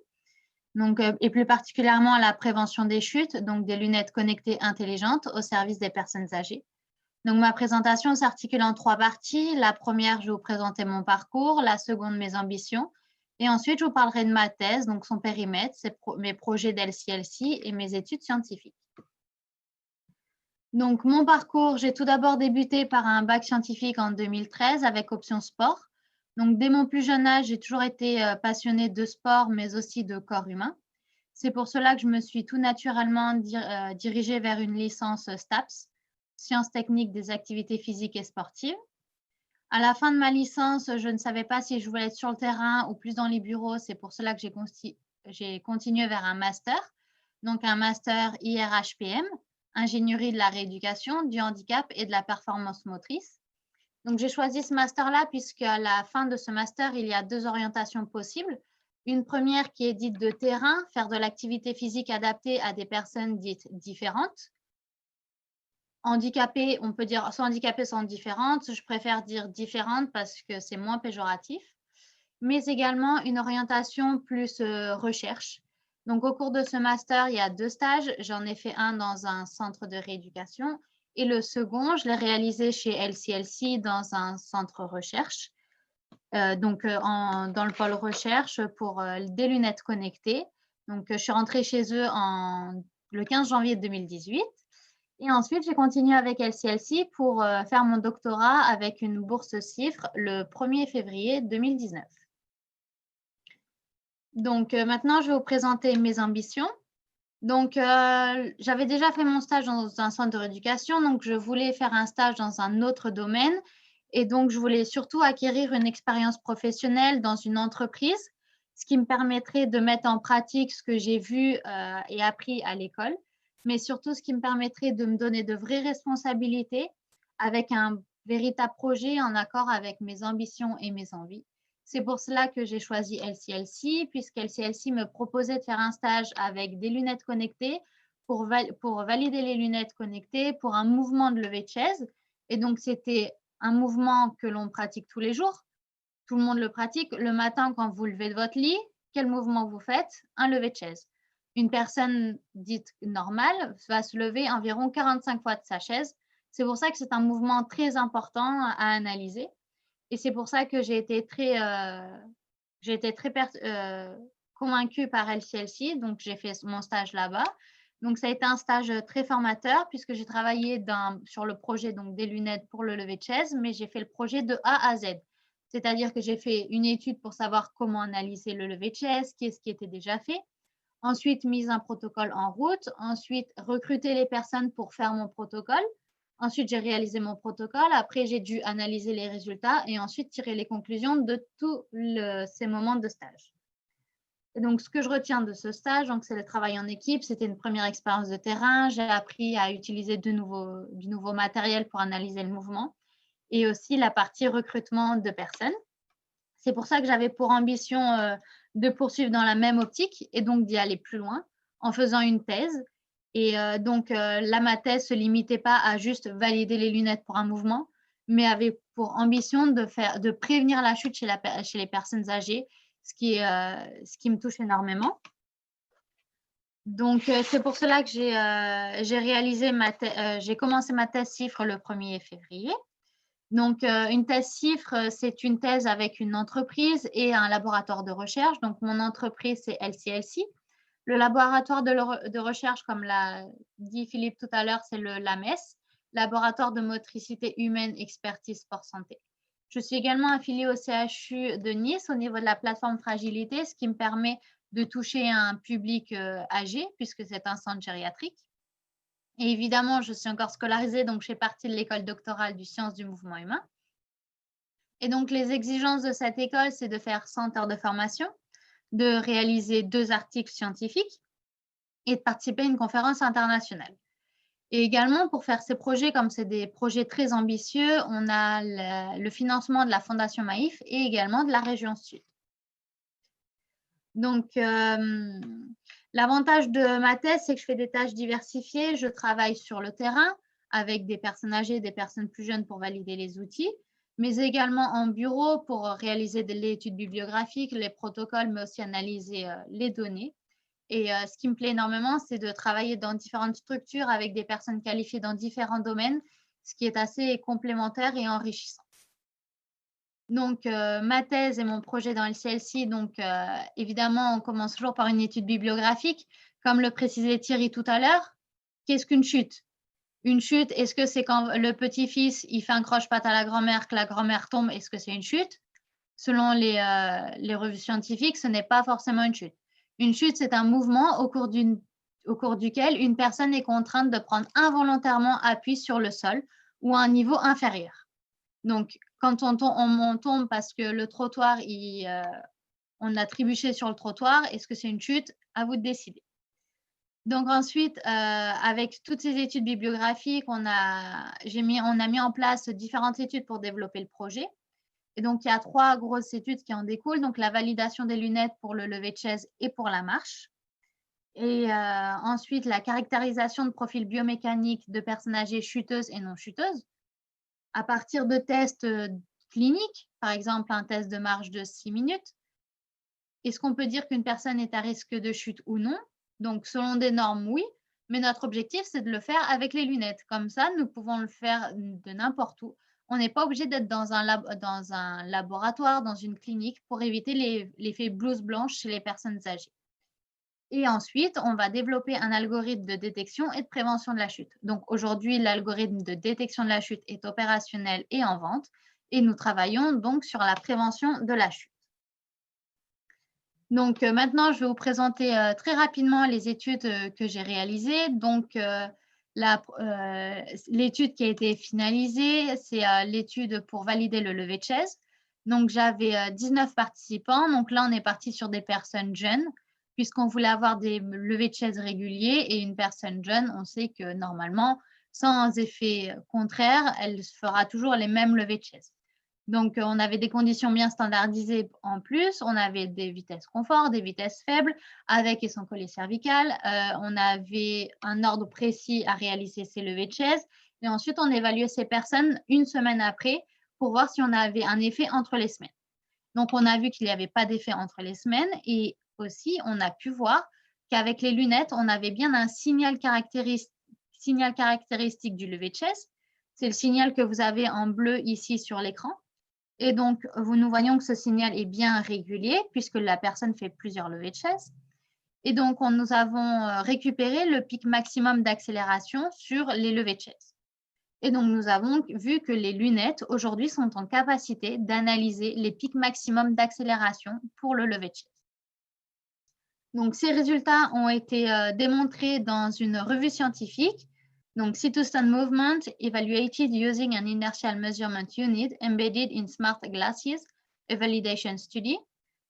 Donc, et plus particulièrement à la prévention des chutes, donc des lunettes connectées intelligentes au service des personnes âgées. Donc, ma présentation s'articule en 3 parties. La première, je vais vous présenter mon parcours. La seconde, mes ambitions. Et ensuite, je vous parlerai de ma thèse, donc son périmètre, mes projets d'LCLC et mes études scientifiques. Donc, mon parcours, j'ai tout d'abord débuté par un bac scientifique en 2013 avec option sport. Donc, dès mon plus jeune âge, j'ai toujours été passionnée de sport, mais aussi de corps humain. C'est pour cela que je me suis tout naturellement dirigée vers une licence STAPS, Sciences techniques des activités physiques et sportives. À la fin de ma licence, je ne savais pas si je voulais être sur le terrain ou plus dans les bureaux. C'est pour cela que j'ai continué vers un master, donc un master IRHPM, ingénierie de la rééducation, du handicap et de la performance motrice. Donc, j'ai choisi ce master-là puisqu'à la fin de ce master, il y a 2 orientations possibles. Une première qui est dite de terrain, faire de l'activité physique adaptée à des personnes dites différentes. Handicapées, on peut dire soit handicapées, soit différentes. Je préfère dire différentes parce que c'est moins péjoratif. Mais également une orientation plus recherche. Donc, au cours de ce master, il y a 2 stages. J'en ai fait un dans un centre de rééducation et le second, je l'ai réalisé chez LCLC dans un centre recherche. Dans le pôle recherche pour des lunettes connectées. Donc, je suis rentrée chez eux le 15 janvier 2018. Et ensuite, j'ai continué avec LCLC pour faire mon doctorat avec une bourse CIFRE le 1er février 2019. Donc, maintenant, je vais vous présenter mes ambitions. Donc, j'avais déjà fait mon stage dans un centre de rééducation, donc je voulais faire un stage dans un autre domaine. Et donc, je voulais surtout acquérir une expérience professionnelle dans une entreprise, ce qui me permettrait de mettre en pratique ce que j'ai vu et appris à l'école, mais surtout ce qui me permettrait de me donner de vraies responsabilités avec un véritable projet en accord avec mes ambitions et mes envies. C'est pour cela que j'ai choisi LCLC, puisqu'LCLC me proposait de faire un stage avec des lunettes connectées pour valider les lunettes connectées pour un mouvement de levée de chaise. Et donc, c'était un mouvement que l'on pratique tous les jours. Tout le monde le pratique. Le matin, quand vous levez de votre lit, quel mouvement vous faites? Un lever de chaise. Une personne dite normale va se lever environ 45 fois de sa chaise. C'est pour ça que c'est un mouvement très important à analyser. Et c'est pour ça que j'ai été très convaincue par LCLC. Donc, j'ai fait mon stage là-bas. Donc, ça a été un stage très formateur puisque j'ai travaillé sur le projet donc, des lunettes pour le lever de chaise, mais j'ai fait le projet de A à Z. C'est-à-dire que j'ai fait une étude pour savoir comment analyser le lever de chaise, qu'est-ce qui était déjà fait. Ensuite, mise un protocole en route. Ensuite, recruter les personnes pour faire mon protocole. Ensuite, j'ai réalisé mon protocole. Après, j'ai dû analyser les résultats et ensuite tirer les conclusions de tous ces moments de stage. Et donc, ce que je retiens de ce stage, c'est le travail en équipe. C'était une première expérience de terrain. J'ai appris à utiliser du nouveau matériel pour analyser le mouvement et aussi la partie recrutement de personnes. C'est pour ça que j'avais pour ambition de poursuivre dans la même optique et donc d'y aller plus loin en faisant une thèse. Et donc, là, ma thèse ne se limitait pas à juste valider les lunettes pour un mouvement, mais avait pour ambition de prévenir la chute chez les personnes âgées, ce qui me touche énormément. Donc, c'est pour cela que j'ai commencé ma thèse CIFRE le 1er février. Donc, une thèse CIFRE, c'est une thèse avec une entreprise et un laboratoire de recherche. Donc, mon entreprise, c'est LCLC. Le laboratoire de recherche, comme l'a dit Philippe tout à l'heure, c'est le LAMES, Laboratoire de motricité humaine, expertise, sport, santé. Je suis également affiliée au CHU de Nice au niveau de la plateforme Fragilité, ce qui me permet de toucher un public âgé, puisque c'est un centre gériatrique. Et évidemment, je suis encore scolarisée, donc je fais partie de l'école doctorale du sciences du mouvement humain. Et donc, les exigences de cette école, c'est de faire 100 heures de formation, de réaliser 2 articles scientifiques et de participer à une conférence internationale. Et également, pour faire ces projets, comme c'est des projets très ambitieux, on a le financement de la Fondation Maïf et également de la région Sud. Donc, l'avantage de ma thèse, c'est que je fais des tâches diversifiées. Je travaille sur le terrain avec des personnes âgées, des personnes plus jeunes pour valider les outils, mais également en bureau pour réaliser de l'étude bibliographique, les protocoles, mais aussi analyser les données. Et ce qui me plaît énormément, c'est de travailler dans différentes structures avec des personnes qualifiées dans différents domaines, ce qui est assez complémentaire et enrichissant. Donc, ma thèse et mon projet dans LCLC, donc évidemment, on commence toujours par une étude bibliographique. Comme le précisait Thierry tout à l'heure, qu'est-ce qu'une chute? Une chute, est-ce que c'est quand le petit-fils il fait un croche-patte à la grand-mère, que la grand-mère tombe, est-ce que c'est une chute? Selon les revues scientifiques, ce n'est pas forcément une chute. Une chute, c'est un mouvement au cours duquel une personne est contrainte de prendre involontairement appui sur le sol ou à un niveau inférieur. Donc, quand on tombe parce que le trottoir, on a trébuché sur le trottoir, est-ce que c'est une chute? À vous de décider. Donc ensuite, avec toutes ces études bibliographiques, on a mis en place différentes études pour développer le projet. Et donc, il y a 3 grosses études qui en découlent. Donc, la validation des lunettes pour le lever de chaise et pour la marche. Et ensuite, la caractérisation de profils biomécaniques de personnes âgées chuteuses et non chuteuses à partir de tests cliniques, par exemple un test de marche de 6 minutes. Est-ce qu'on peut dire qu'une personne est à risque de chute ou non? Donc, selon des normes, oui, mais notre objectif, c'est de le faire avec les lunettes. Comme ça, nous pouvons le faire de n'importe où. On n'est pas obligé d'être dans un laboratoire, dans une clinique, pour éviter l'effet blouse blanche chez les personnes âgées. Et ensuite, on va développer un algorithme de détection et de prévention de la chute. Donc, aujourd'hui, l'algorithme de détection de la chute est opérationnel et en vente. Et nous travaillons donc sur la prévention de la chute. Donc, maintenant, je vais vous présenter très rapidement les études que j'ai réalisées. Donc, l'étude qui a été finalisée, c'est l'étude pour valider le lever de chaise. Donc, j'avais 19 participants. Donc là, on est parti sur des personnes jeunes, puisqu'on voulait avoir des levées de chaise réguliers. Et une personne jeune, on sait que normalement, sans effet contraire, elle fera toujours les mêmes levées de chaise. Donc, on avait des conditions bien standardisées en plus. On avait des vitesses confort, des vitesses faibles, avec et sans collier cervical. On avait un ordre précis à réaliser ces levées de chaise. Et ensuite, on évaluait ces personnes une semaine après pour voir si on avait un effet entre les semaines. Donc, on a vu qu'il n'y avait pas d'effet entre les semaines. Et aussi, on a pu voir qu'avec les lunettes, on avait bien un signal caractéristique du lever de chaise. C'est le signal que vous avez en bleu ici sur l'écran. Et donc, nous voyons que ce signal est bien régulier puisque la personne fait plusieurs levées de chaise. Et donc, nous avons récupéré le pic maximum d'accélération sur les levées de chaise. Et donc, nous avons vu que les lunettes, aujourd'hui, sont en capacité d'analyser les pics maximum d'accélération pour le lever de chaise. Donc, ces résultats ont été démontrés dans une revue scientifique. Donc, Sit-to-Stand Movement evaluated using an inertial measurement unit embedded in smart glasses, a validation study.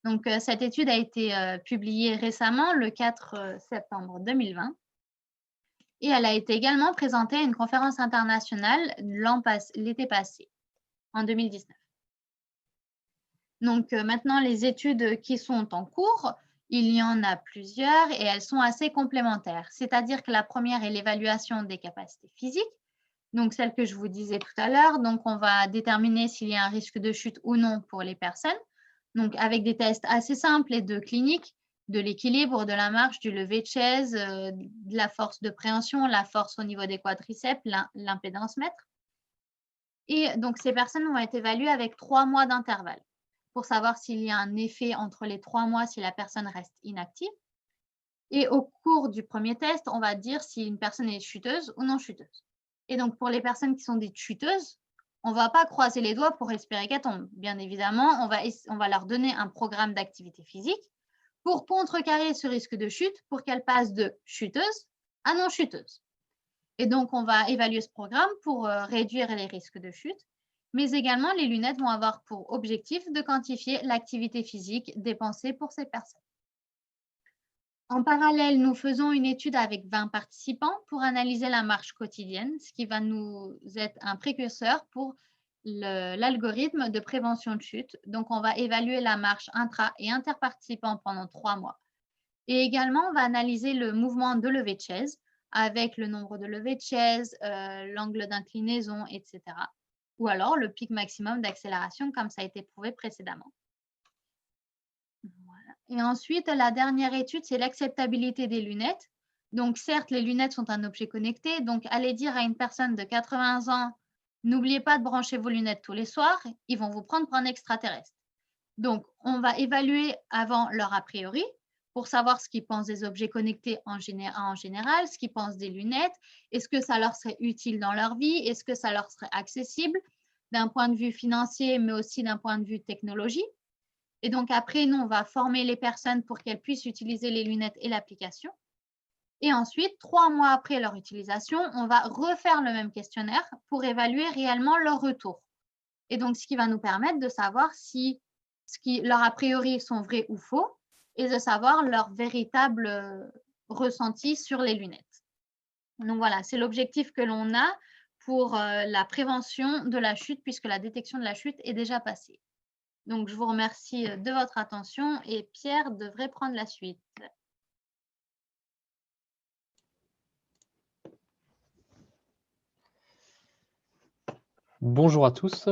Donc, cette étude a été publiée récemment, le 4 septembre 2020. Et elle a été également présentée à une conférence internationale l'été passé, en 2019. Donc, maintenant, les études qui sont en cours, il y en a plusieurs et elles sont assez complémentaires. C'est-à-dire que la première est l'évaluation des capacités physiques, donc celle que je vous disais tout à l'heure. Donc, on va déterminer s'il y a un risque de chute ou non pour les personnes. Donc, avec des tests assez simples et de cliniques, de l'équilibre, de la marche, du lever de chaise, de la force de préhension, la force au niveau des quadriceps, l'impédance mètre. Et donc, ces personnes vont être évaluées avec 3 mois d'intervalle, pour savoir s'il y a un effet entre les 3 mois si la personne reste inactive. Et au cours du premier test, on va dire si une personne est chuteuse ou non chuteuse. Et donc, pour les personnes qui sont dites chuteuses, on ne va pas croiser les doigts pour espérer qu'elles tombent. Bien évidemment, on va leur donner un programme d'activité physique pour contrecarrer ce risque de chute pour qu'elles passent de chuteuse à non chuteuse. Et donc, on va évaluer ce programme pour réduire les risques de chute. Mais également, les lunettes vont avoir pour objectif de quantifier l'activité physique dépensée pour ces personnes. En parallèle, nous faisons une étude avec 20 participants pour analyser la marche quotidienne, ce qui va nous être un précurseur pour l'algorithme de prévention de chute. Donc, on va évaluer la marche intra- et interparticipant pendant 3 mois. Et également, on va analyser le mouvement de levée de chaise avec le nombre de levées de chaise, l'angle d'inclinaison, etc. Ou alors le pic maximum d'accélération comme ça a été prouvé précédemment. Voilà. Et ensuite, la dernière étude, c'est l'acceptabilité des lunettes. Donc, certes, les lunettes sont un objet connecté. Donc, allez dire à une personne de 80 ans, n'oubliez pas de brancher vos lunettes tous les soirs, ils vont vous prendre pour un extraterrestre. Donc, on va évaluer avant leur a priori pour savoir ce qu'ils pensent des objets connectés en général, ce qu'ils pensent des lunettes, est-ce que ça leur serait utile dans leur vie, est-ce que ça leur serait accessible d'un point de vue financier, mais aussi d'un point de vue technologie. Et donc après, nous, on va former les personnes pour qu'elles puissent utiliser les lunettes et l'application. Et ensuite, 3 mois après leur utilisation, on va refaire le même questionnaire pour évaluer réellement leur retour. Et donc, ce qui va nous permettre de savoir si leurs a priori sont vrais ou faux et de savoir leur véritable ressenti sur les lunettes. Donc voilà, c'est l'objectif que l'on a pour la prévention de la chute puisque la détection de la chute est déjà passée. Donc, je vous remercie de votre attention et Pierre devrait prendre la suite. Bonjour à tous.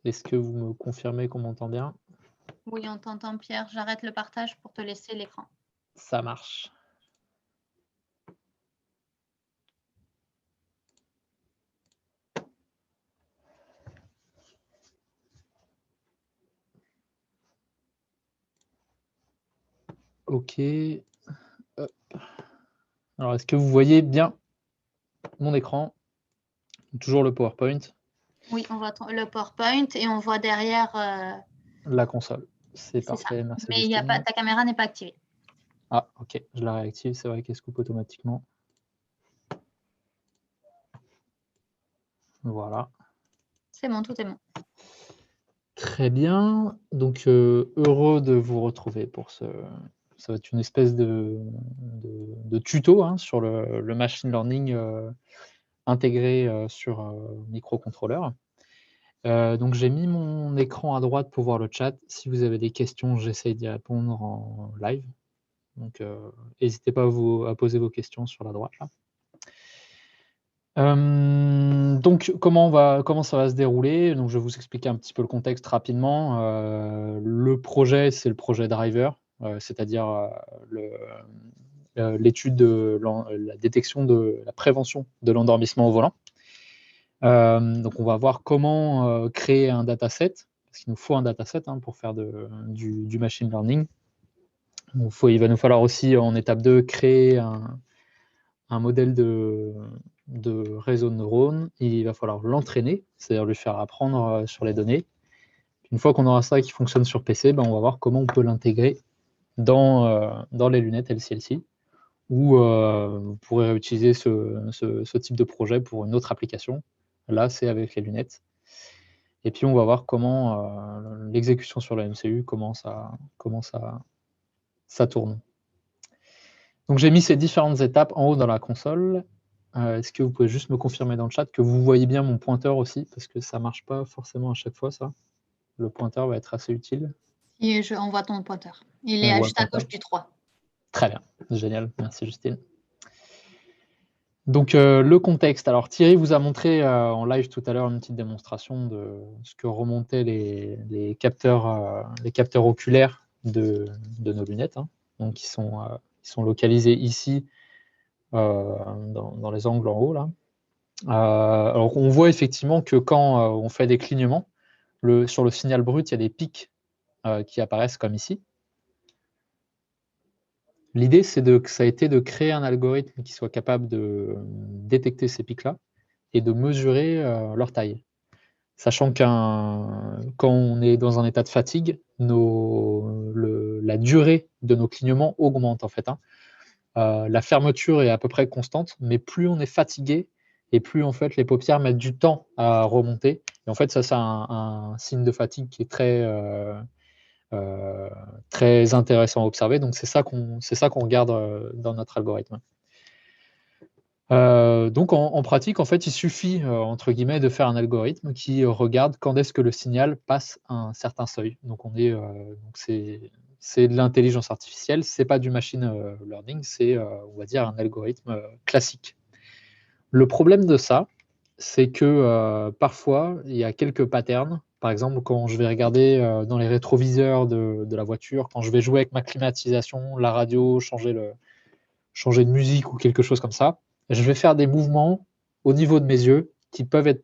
Est-ce que vous me confirmez qu'on m'entend bien? Oui, on t'entend Pierre. J'arrête le partage pour te laisser l'écran. Ça marche. Ok. Hop. Alors, est-ce que vous voyez bien mon écran? Toujours le PowerPoint? Oui, on voit le PowerPoint et on voit derrière… La console. C'est C'est ça. parfait, merci Mais il y a Justine. pas, ta caméra n'est pas activée. Ah, ok, je la réactive, c'est vrai qu'elle se coupe automatiquement. Voilà. C'est bon, tout est bon. Très bien. Donc, heureux de vous retrouver pour ce. Ça va être une espèce de tuto hein, sur le machine learning intégré sur microcontrôleur. Donc, j'ai mis mon écran à droite pour voir le chat. Si vous avez des questions, j'essaie d'y répondre en live. Donc, n'hésitez pas à poser vos questions sur la droite. Là. Donc, comment ça va se dérouler? Donc, je vais vous expliquer un petit peu le contexte rapidement. Le projet, c'est le projet Driver, c'est-à-dire l'étude de la détection de la prévention de l'endormissement au volant. Donc, on va voir comment créer un dataset, parce qu'il nous faut un dataset hein, pour faire du machine learning. Il va nous falloir aussi, en étape 2, créer un modèle de réseau de neurones. Il va falloir l'entraîner, c'est-à-dire lui faire apprendre sur les données. Une fois qu'on aura ça qui fonctionne sur PC, on va voir comment on peut l'intégrer dans les lunettes LCLC, ou vous pourrez réutiliser ce type de projet pour une autre application. Là, c'est avec les lunettes. Et puis, on va voir comment l'exécution sur la MCU, comment ça tourne. Donc, j'ai mis ces différentes étapes en haut dans la console. Est-ce que vous pouvez juste me confirmer dans le chat que vous voyez bien mon pointeur aussi? Parce que ça ne marche pas forcément à chaque fois, ça. Le pointeur va être assez utile. Et on voit ton pointeur. Il est juste à gauche du 3. Très bien, génial. Merci Justine. Donc, le contexte. Alors, Thierry vous a montré en live tout à l'heure une petite démonstration de ce que remontaient les capteurs oculaires de nos lunettes. Hein. Donc, ils sont localisés ici, dans les angles en haut. Là. Alors, on voit effectivement que quand on fait des clignements, sur le signal brut, il y a des pics qui apparaissent comme ici. L'idée, ça a été de créer un algorithme qui soit capable de détecter ces pics-là et de mesurer leur taille. Sachant quand on est dans un état de fatigue, la durée de nos clignements augmente en fait. Hein. La fermeture est à peu près constante, mais plus on est fatigué et plus en fait les paupières mettent du temps à remonter. Et en fait, ça c'est un signe de fatigue qui est très intéressant à observer. Donc c'est ça qu'on regarde dans notre algorithme. Donc en pratique, en fait, il suffit entre guillemets de faire un algorithme qui regarde quand est-ce que le signal passe un certain seuil. Donc c'est de l'intelligence artificielle, c'est pas du machine learning, c'est on va dire un algorithme classique. Le problème de ça, c'est que parfois il y a quelques patterns. Par exemple, quand je vais regarder dans les rétroviseurs de la voiture, quand je vais jouer avec ma climatisation, la radio, changer de musique ou quelque chose comme ça, je vais faire des mouvements au niveau de mes yeux qui peuvent être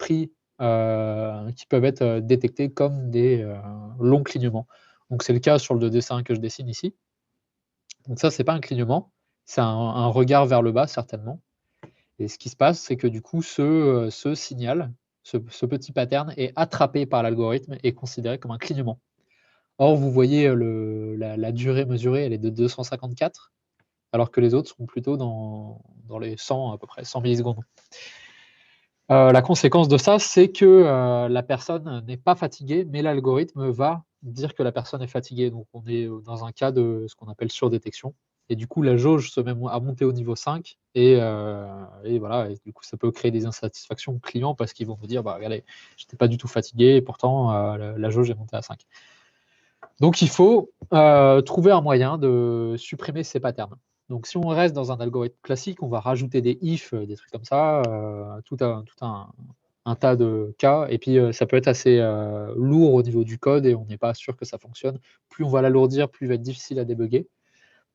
détectés comme des longs clignements. Donc c'est le cas sur le dessin que je dessine ici. Donc ça, c'est pas un clignement, c'est un regard vers le bas certainement. Et ce qui se passe, c'est que du coup, ce signal, ce petit pattern est attrapé par l'algorithme et considéré comme un clignement. Or, vous voyez la durée mesurée, elle est de 254, alors que les autres sont plutôt dans les 100, à peu près 100 millisecondes. La conséquence de ça, c'est que la personne n'est pas fatiguée, mais l'algorithme va dire que la personne est fatiguée. Donc, on est dans un cas de ce qu'on appelle surdétection. Et du coup, la jauge se met à monter au niveau 5. Et voilà, et du coup, ça peut créer des insatisfactions clients parce qu'ils vont vous dire, regardez, je n'étais pas du tout fatigué, et pourtant, la jauge est montée à 5. Donc, il faut trouver un moyen de supprimer ces patterns. Donc, si on reste dans un algorithme classique, on va rajouter des if, des trucs comme ça, tout un tas de cas. Et puis, ça peut être assez lourd au niveau du code et on n'est pas sûr que ça fonctionne. Plus on va l'alourdir, plus il va être difficile à débugger.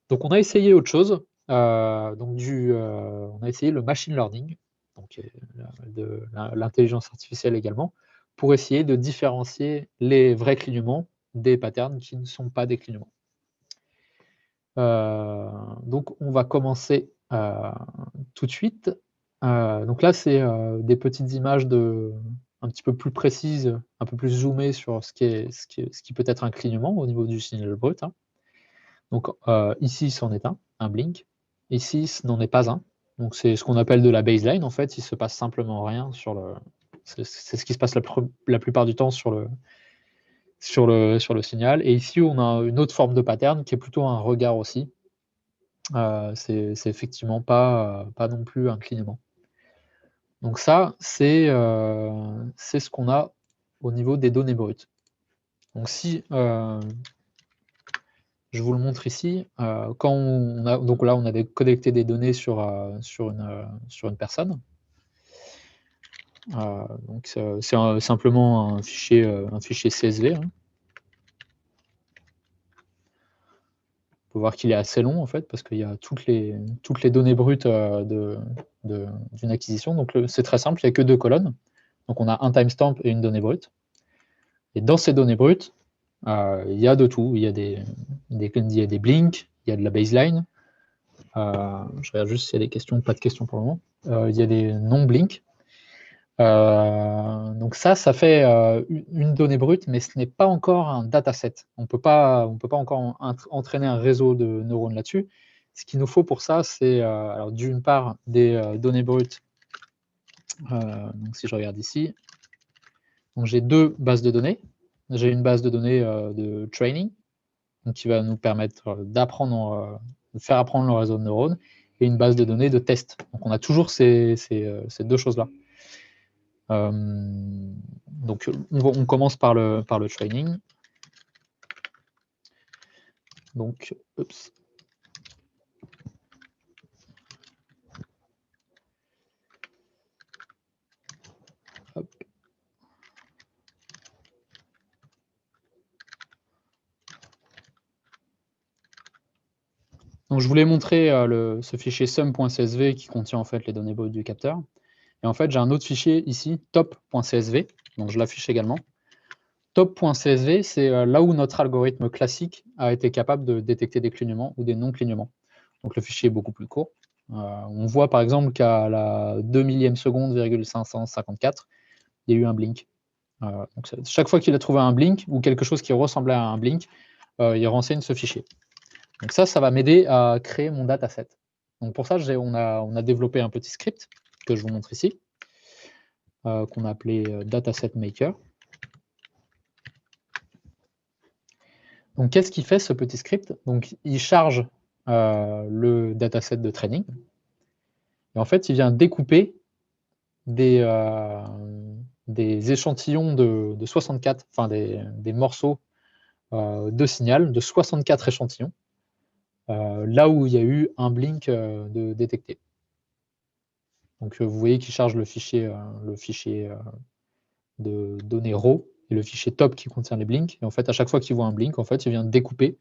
Donc, on a essayé autre chose. On a essayé le machine learning, donc de l'intelligence artificielle également, pour essayer de différencier les vrais clignements des patterns qui ne sont pas des clignements. Donc, on va commencer tout de suite. Donc là, c'est des petites images un petit peu plus précise, un peu plus zoomée sur ce qui peut être un clignement au niveau du signal brut. Hein. Donc ici, c'en est un blink. Ici, ce n'en est pas un. Donc c'est ce qu'on appelle de la baseline. En fait, il se passe simplement rien sur le. C'est ce qui se passe la plupart du temps sur le signal. Et ici, on a une autre forme de pattern qui est plutôt un regard aussi. C'est effectivement pas non plus un clignement. Donc ça, c'est ce qu'on a au niveau des données brutes. Donc si je vous le montre ici, quand donc là on avait connecté des données sur une personne. Donc c'est simplement un fichier CSV. Hein. On peut voir qu'il est assez long en fait, parce qu'il y a toutes les données brutes d'une acquisition. Donc c'est très simple, il n'y a que 2 colonnes. Donc on a un timestamp et une donnée brute. Et dans ces données brutes, il y a de tout. Il y a des blinks, il y a de la baseline. Je regarde juste s'il y a des questions, pas de questions pour le moment. Il y a des non-blinks. Donc ça fait une donnée brute, mais ce n'est pas encore un dataset. On peut pas encore entraîner un réseau de neurones là-dessus. Ce qu'il nous faut pour ça, c'est alors d'une part des données brutes. Donc si je regarde ici, j'ai 2 bases de données. J'ai une base de données de training, donc qui va nous permettre d'apprendre, de faire apprendre le réseau de neurones, et une base de données de test. Donc on a toujours ces 2 choses-là. Donc on commence par le training. Donc, oups. Hop. Donc je voulais montrer ce fichier sum.csv qui contient en fait les données brutes du capteur. Et en fait, j'ai un autre fichier ici, top.csv, donc je l'affiche également. Top.csv, c'est là où notre algorithme classique a été capable de détecter des clignements ou des non-clignements. Donc le fichier est beaucoup plus court. On voit par exemple qu'à la 2 millième seconde, 554, il y a eu un blink. Donc chaque fois qu'il a trouvé un blink ou quelque chose qui ressemblait à un blink, il renseigne ce fichier. Donc ça va m'aider à créer mon dataset. Donc pour ça, on a développé un petit script que je vous montre ici, qu'on a appelé Dataset Maker. Donc qu'est-ce qu'il fait ce petit script? Donc il charge le dataset de training, et en fait il vient découper des échantillons de 64, enfin des morceaux de signal de 64 échantillons, là où il y a eu un blink de détecté. Donc vous voyez qu'il charge le fichier de données raw et le fichier top qui contient les blinks. Et en fait, à chaque fois qu'il voit un blink, en fait, il vient découper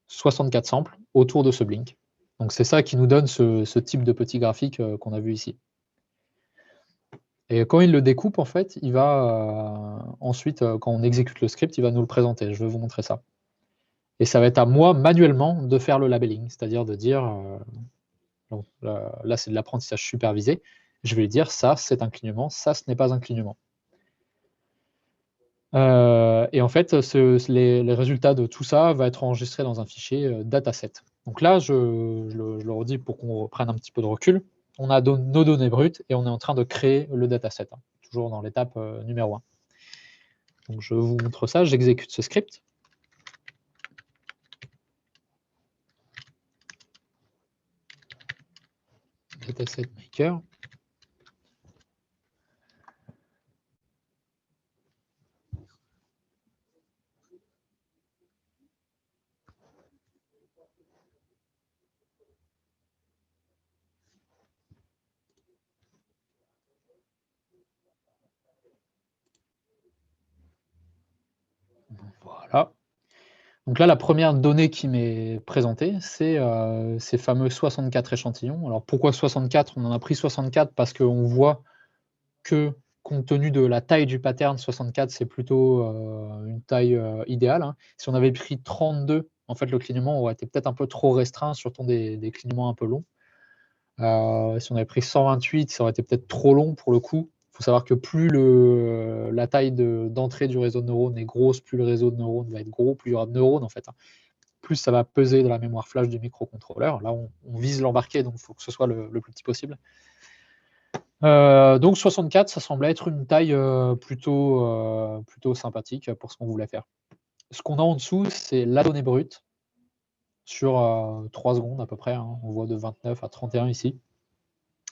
64 samples autour de ce blink. Donc c'est ça qui nous donne ce type de petit graphique qu'on a vu ici. Et quand il le découpe, en fait, il va ensuite, quand on exécute le script, il va nous le présenter. Je vais vous montrer ça. Et ça va être à moi manuellement de faire le labeling, c'est-à-dire de dire, donc, là c'est de l'apprentissage supervisé, je vais lui dire ça c'est un clignement, ça ce n'est pas un clignement. Et en fait, les résultats de tout ça vont être enregistrés dans un fichier dataset. Donc là, je le redis pour qu'on reprenne un petit peu de recul. On a nos données brutes et on est en train de créer le dataset, hein, toujours dans l'étape numéro 1. Donc je vous montre ça, j'exécute ce script. Dataset Maker. Voilà. Donc là, la première donnée qui m'est présentée, c'est ces fameux 64 échantillons. Alors pourquoi 64? On en a pris 64 parce qu'on voit que, compte tenu de la taille du pattern, 64, c'est plutôt une taille idéale. Hein. Si on avait pris 32, en fait, le clignement aurait été peut-être un peu trop restreint, surtout des clignements un peu longs. Si on avait pris 128, ça aurait été peut-être trop long pour le coup. faut savoir que plus la taille d'entrée du réseau de neurones est grosse, plus le réseau de neurones va être gros, plus il y aura de neurones en fait, hein, plus ça va peser dans la mémoire flash du microcontrôleur. Là, on vise l'embarqué, donc il faut que ce soit le plus petit possible. Donc 64, ça semblait être une taille plutôt sympathique pour ce qu'on voulait faire. Ce qu'on a en dessous, c'est la donnée brute sur 3 secondes à peu près, hein. On voit de 29 à 31 ici.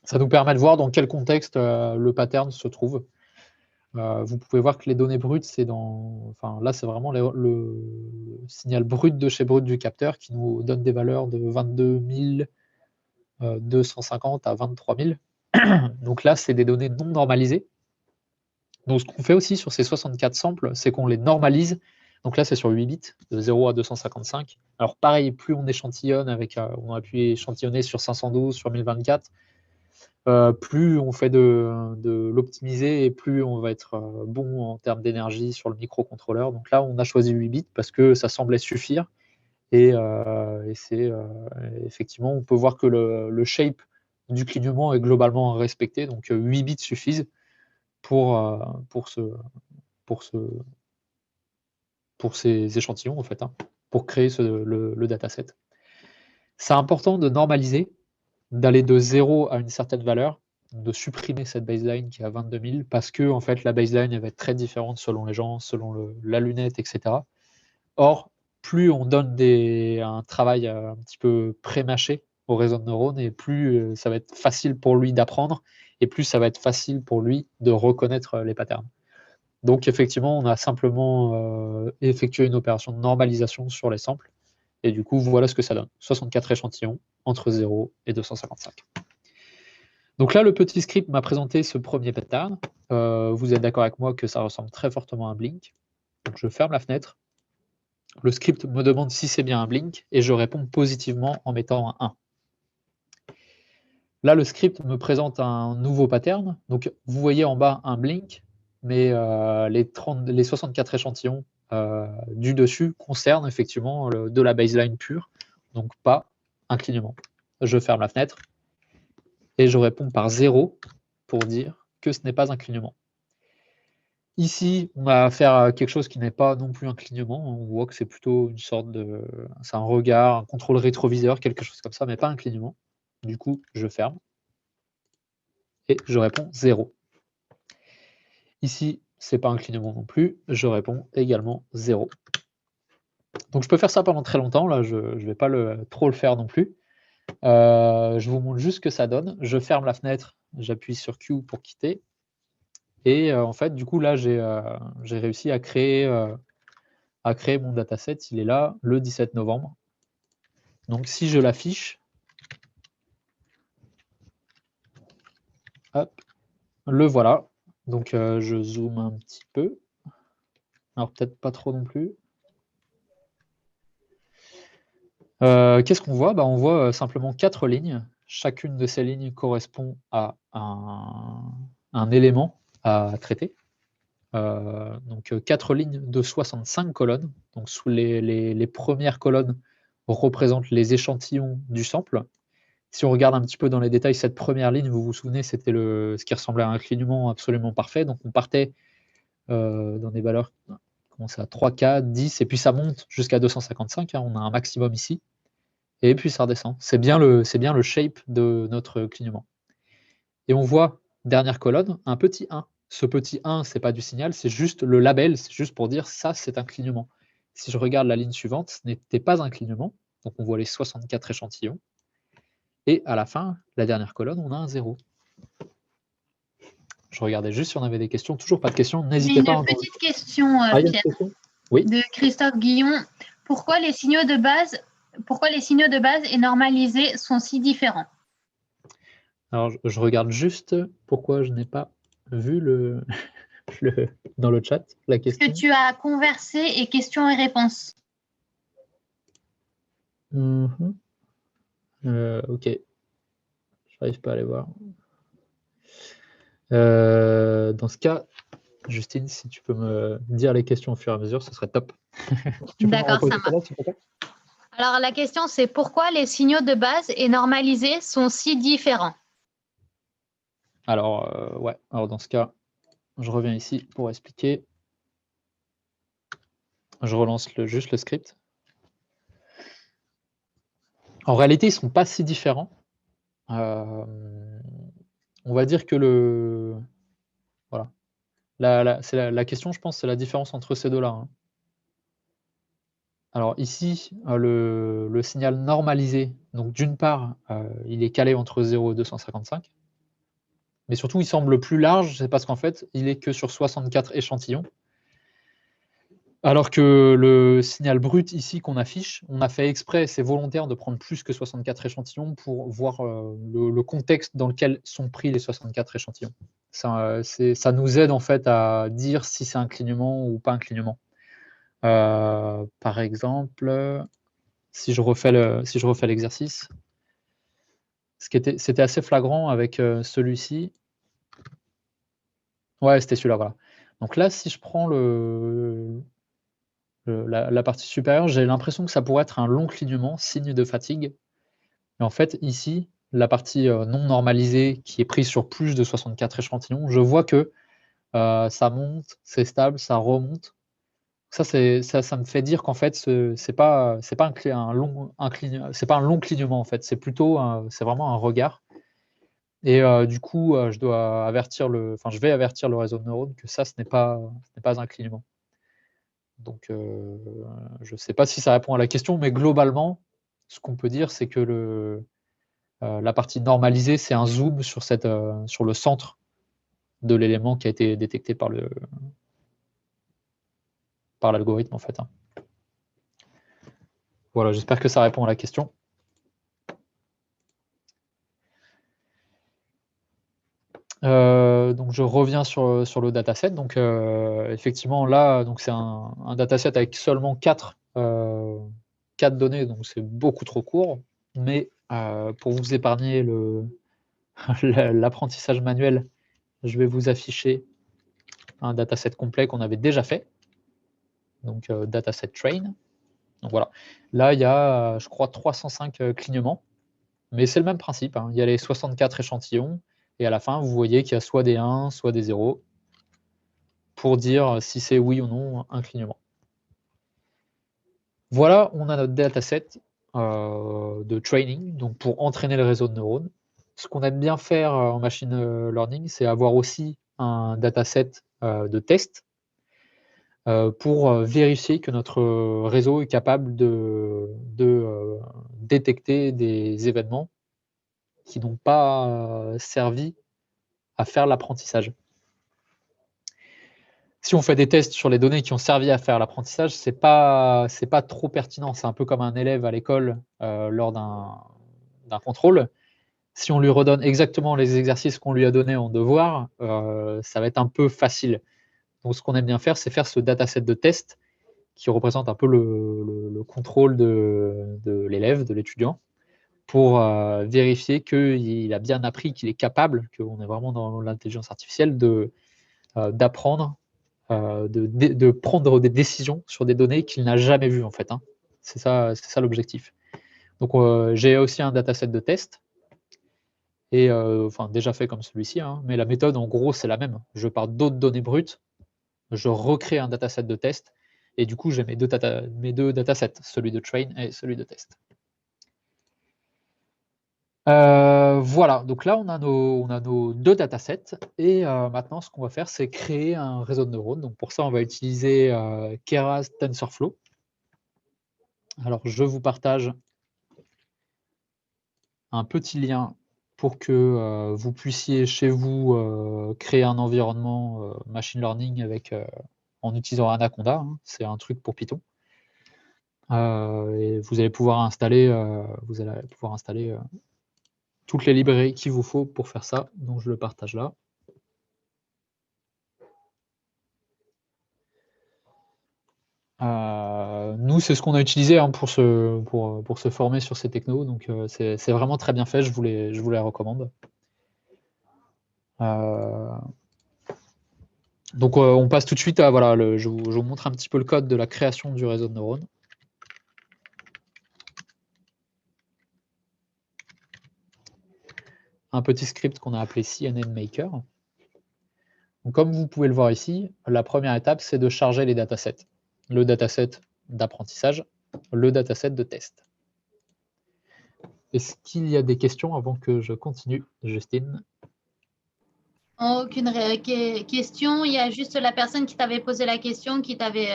Ça nous permet de voir dans quel contexte le pattern se trouve. Vous pouvez voir que les données brutes, là, c'est vraiment le signal brut de chez brut du capteur qui nous donne des valeurs de 22 250 à 23 000. Donc là, c'est des données non normalisées. Donc ce qu'on fait aussi sur ces 64 samples, c'est qu'on les normalise. Donc là, c'est sur 8 bits, de 0 à 255. Alors pareil, plus on échantillonne, on a pu échantillonner sur 512, sur 1024, plus on fait de l'optimiser et plus on va être bon en termes d'énergie sur le microcontrôleur. Donc là, on a choisi 8 bits parce que ça semblait suffire. Et c'est effectivement, on peut voir que le shape du clignement est globalement respecté. Donc 8 bits suffisent pour ces échantillons, en fait, hein, pour créer le dataset. C'est important de normaliser, d'aller de 0 à une certaine valeur, de supprimer cette baseline qui est à 22 000, parce que en fait, la baseline elle va être très différente selon les gens, selon la lunette, etc. Or, plus on donne un travail un petit peu pré-mâché au réseau de neurones, et plus ça va être facile pour lui d'apprendre, et plus ça va être facile pour lui de reconnaître les patterns. Donc effectivement, on a simplement effectué une opération de normalisation sur les samples, et du coup, voilà ce que ça donne. 64 échantillons entre 0 et 255. Donc là, le petit script m'a présenté ce premier pattern. Vous êtes d'accord avec moi que ça ressemble très fortement à un blink. Donc je ferme la fenêtre. Le script me demande si c'est bien un blink, et je réponds positivement en mettant un 1. Là, le script me présente un nouveau pattern. Donc vous voyez en bas un blink, mais les 64 échantillons du dessus concernent effectivement de la baseline pure, donc pas un clignement. Je ferme la fenêtre et je réponds par 0 pour dire que ce n'est pas un clignement. Ici, on va faire quelque chose qui n'est pas non plus un clignement. On voit que c'est plutôt une sorte de... C'est un regard, un contrôle rétroviseur, quelque chose comme ça, mais pas un clignement. Du coup, je ferme et je réponds 0. Ici, ce n'est pas un clignement non plus, je réponds également 0. Donc je peux faire ça pendant très longtemps, là je ne vais pas trop le faire non plus. Je vous montre juste ce que ça donne. Je ferme la fenêtre, j'appuie sur Q pour quitter. Et en fait, du coup, là, j'ai réussi à créer mon dataset. Il est là, le 17 novembre. Donc si je l'affiche, hop, le voilà. Donc je zoome un petit peu. Alors peut-être pas trop non plus. Qu'est-ce qu'on voit? On voit simplement 4 lignes. Chacune de ces lignes correspond à un élément à traiter. Donc 4 lignes de 65 colonnes. Donc sous les premières colonnes représentent les échantillons du sample. Si on regarde un petit peu dans les détails, cette première ligne, vous vous souvenez, c'était ce qui ressemblait à un clignement absolument parfait. Donc on partait dans des valeurs à 3K, 10, et puis ça monte jusqu'à 255. Hein, on a un maximum ici. Et puis ça redescend. C'est bien le shape de notre clignement. Et on voit, dernière colonne, un petit 1. Ce petit 1, ce n'est pas du signal, c'est juste le label, c'est juste pour dire ça, c'est un clignement. Si je regarde la ligne suivante, ce n'était pas un clignement. Donc on voit les 64 échantillons. Et à la fin, la dernière colonne, on a un 0. Je regardais juste si on avait des questions. Toujours pas de questions, n'hésitez pas. Une petite question, Pierre, oui. De Christophe Guillon. Pourquoi les signaux de base et normalisés sont si différents? Alors, je regarde juste pourquoi je n'ai pas vu dans le chat la question. Est-ce que tu as conversé et questions et réponses? Ok. Je n'arrive pas à les voir. Dans ce cas, Justine, si tu peux me dire les questions au fur et à mesure, ce serait top. D'accord, ça marche. Alors, la question, c'est pourquoi les signaux de base et normalisés sont si différents? Alors, ouais, alors dans ce cas, je reviens ici pour expliquer. Je relance juste le script. En réalité, ils ne sont pas si différents. On va dire que voilà. La question, je pense, c'est la différence entre ces deux-là. Hein. Alors ici, le signal normalisé, donc d'une part, il est calé entre 0 et 255. Mais surtout, il semble plus large, c'est parce qu'en fait, il est que sur 64 échantillons. Alors que le signal brut ici qu'on affiche, on a fait exprès, c'est volontaire de prendre plus que 64 échantillons pour voir le contexte dans lequel sont pris les 64 échantillons. Ça nous aide en fait à dire si c'est un clignement ou pas un clignement. Par exemple, si je refais l'exercice, c'était assez flagrant avec celui-ci. Ouais, c'était celui-là, voilà. Donc là, si je prends la partie supérieure, j'ai l'impression que ça pourrait être un long clignement, signe de fatigue. Et en fait, ici, la partie non normalisée qui est prise sur plus de 64 échantillons, je vois que ça monte, c'est stable, ça remonte. Ça me fait dire qu'en fait, c'est pas un long clignement en fait, c'est plutôt c'est vraiment un regard. Et du coup, je vais avertir le réseau de neurones que ça, ce n'est pas un clignement. Donc, je ne sais pas si ça répond à la question, mais globalement, ce qu'on peut dire, c'est que la partie normalisée, c'est un zoom sur le centre de l'élément qui a été détecté par l'algorithme en fait. Hein. Voilà, j'espère que ça répond à la question. Donc je reviens sur le dataset. Donc effectivement là, donc c'est un dataset avec seulement 4 données, donc c'est beaucoup trop court. Mais pour vous épargner l'apprentissage manuel, je vais vous afficher un dataset complet qu'on avait déjà fait. Donc dataset train. Donc voilà. Là, il y a, je crois, 305 clignements. Mais c'est le même principe. Hein. Il y a les 64 échantillons. Et à la fin, vous voyez qu'il y a soit des 1, soit des 0 pour dire si c'est oui ou non un clignement. Voilà, on a notre dataset de training, donc pour entraîner le réseau de neurones. Ce qu'on aime bien faire en machine learning, c'est avoir aussi un dataset de test pour vérifier que notre réseau est capable de détecter des événements qui n'ont pas servi à faire l'apprentissage. Si on fait des tests sur les données qui ont servi à faire l'apprentissage, c'est pas trop pertinent. C'est un peu comme un élève à l'école lors d'un contrôle. Si on lui redonne exactement les exercices qu'on lui a donnés en devoir, ça va être un peu facile. Donc, ce qu'on aime bien faire, c'est faire ce dataset de test qui représente un peu le contrôle de l'élève, de l'étudiant, pour vérifier qu'il a bien appris, qu'il est capable, qu'on est vraiment dans l'intelligence artificielle, d'apprendre, de prendre des décisions sur des données qu'il n'a jamais vues, en fait. Hein. C'est ça l'objectif. Donc, j'ai aussi un dataset de test, et déjà fait comme celui-ci, hein, mais la méthode, en gros, c'est la même. Je pars d'autres données brutes, je recrée un dataset de test, et du coup, j'ai mes deux datasets, celui de train et celui de test. Voilà, donc là, on a nos deux datasets, et maintenant, ce qu'on va faire, c'est créer un réseau de neurones. Donc pour ça, on va utiliser Keras TensorFlow. Alors, je vous partage un petit lien pour que vous puissiez chez vous créer un environnement machine learning en utilisant Anaconda. Hein, c'est un truc pour Python. Et vous allez pouvoir installer, toutes les librairies qu'il vous faut pour faire ça. Donc je le partage là. Nous, c'est ce qu'on a utilisé hein, pour se former sur ces technos. Donc c'est vraiment très bien fait. Je vous les recommande. Donc on passe tout de suite à voilà, je vous montre un petit peu le code de la création du réseau de neurones. un petit script qu'on a appelé CNN Maker. Donc, comme vous pouvez le voir ici, la première étape, c'est de charger les datasets. Le dataset d'apprentissage, le dataset de test. Est-ce qu'il y a des questions avant que je continue, Justine? Aucune question. Il y a juste la personne qui t'avait posé la question, qui t'avait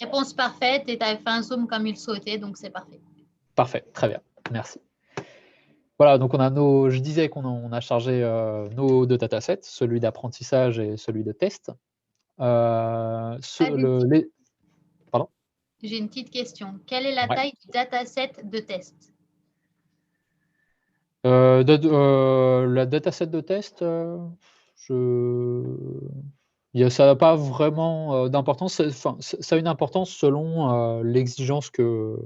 réponse parfaite et tu avais fait un zoom comme il souhaitait, donc c'est parfait. Parfait, très bien, merci. Voilà, donc on a je disais qu'on a chargé nos deux datasets, celui d'apprentissage et celui de test. Pardon? J'ai une petite question. Quelle est la Ouais. taille du dataset de test? La dataset de test, ça n'a pas vraiment d'importance. Enfin, ça a une importance selon l'exigence que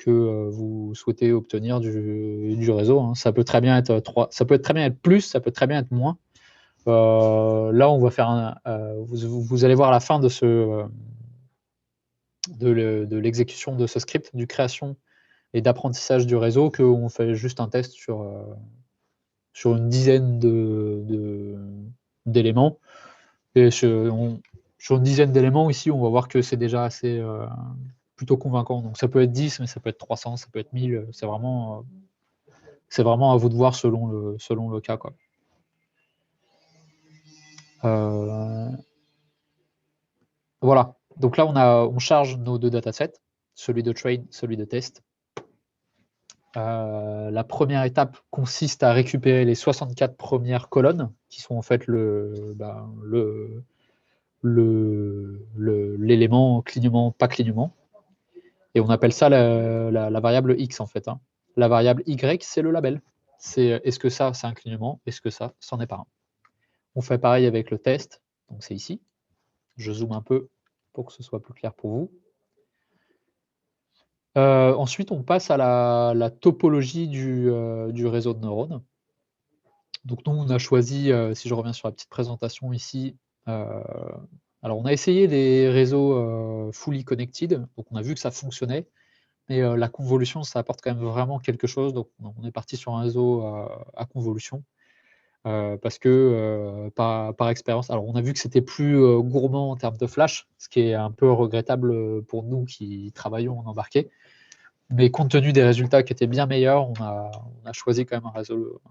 vous souhaitez obtenir du réseau. Hein. Ça peut très bien être 3, ça peut très bien être plus, ça peut très bien être moins. Là, on va faire vous allez voir à la fin de de l'exécution de ce script, du création et d'apprentissage du réseau, qu'on fait juste un test sur une dizaine d'éléments. Et sur une dizaine d'éléments, ici, on va voir que c'est déjà assez plutôt convaincant. Donc ça peut être 10, mais ça peut être 300, ça peut être 1000. C'est vraiment à vous de voir selon le cas, quoi. Voilà. Donc là, on charge nos deux datasets, celui de train, celui de test. La première étape consiste à récupérer les 64 premières colonnes, qui sont en fait l'élément clignement, pas clignement. Et on appelle ça la variable X, en fait. Hein. La variable Y, c'est le label. C'est est-ce que ça, c'est un clignement? Est-ce que ça, c'en est pas un? On fait pareil avec le test. Donc c'est ici. Je zoome un peu pour que ce soit plus clair pour vous. Ensuite, on passe à la topologie du réseau de neurones. Donc nous, on a choisi, si je reviens sur la petite présentation ici, alors on a essayé des réseaux fully connected, donc on a vu que ça fonctionnait, mais la convolution, ça apporte quand même vraiment quelque chose, donc on est parti sur un réseau à convolution, parce que par expérience, alors on a vu que c'était plus gourmand en termes de flash, ce qui est un peu regrettable pour nous qui travaillons en embarqué. Mais compte tenu des résultats qui étaient bien meilleurs, on a choisi quand même un réseau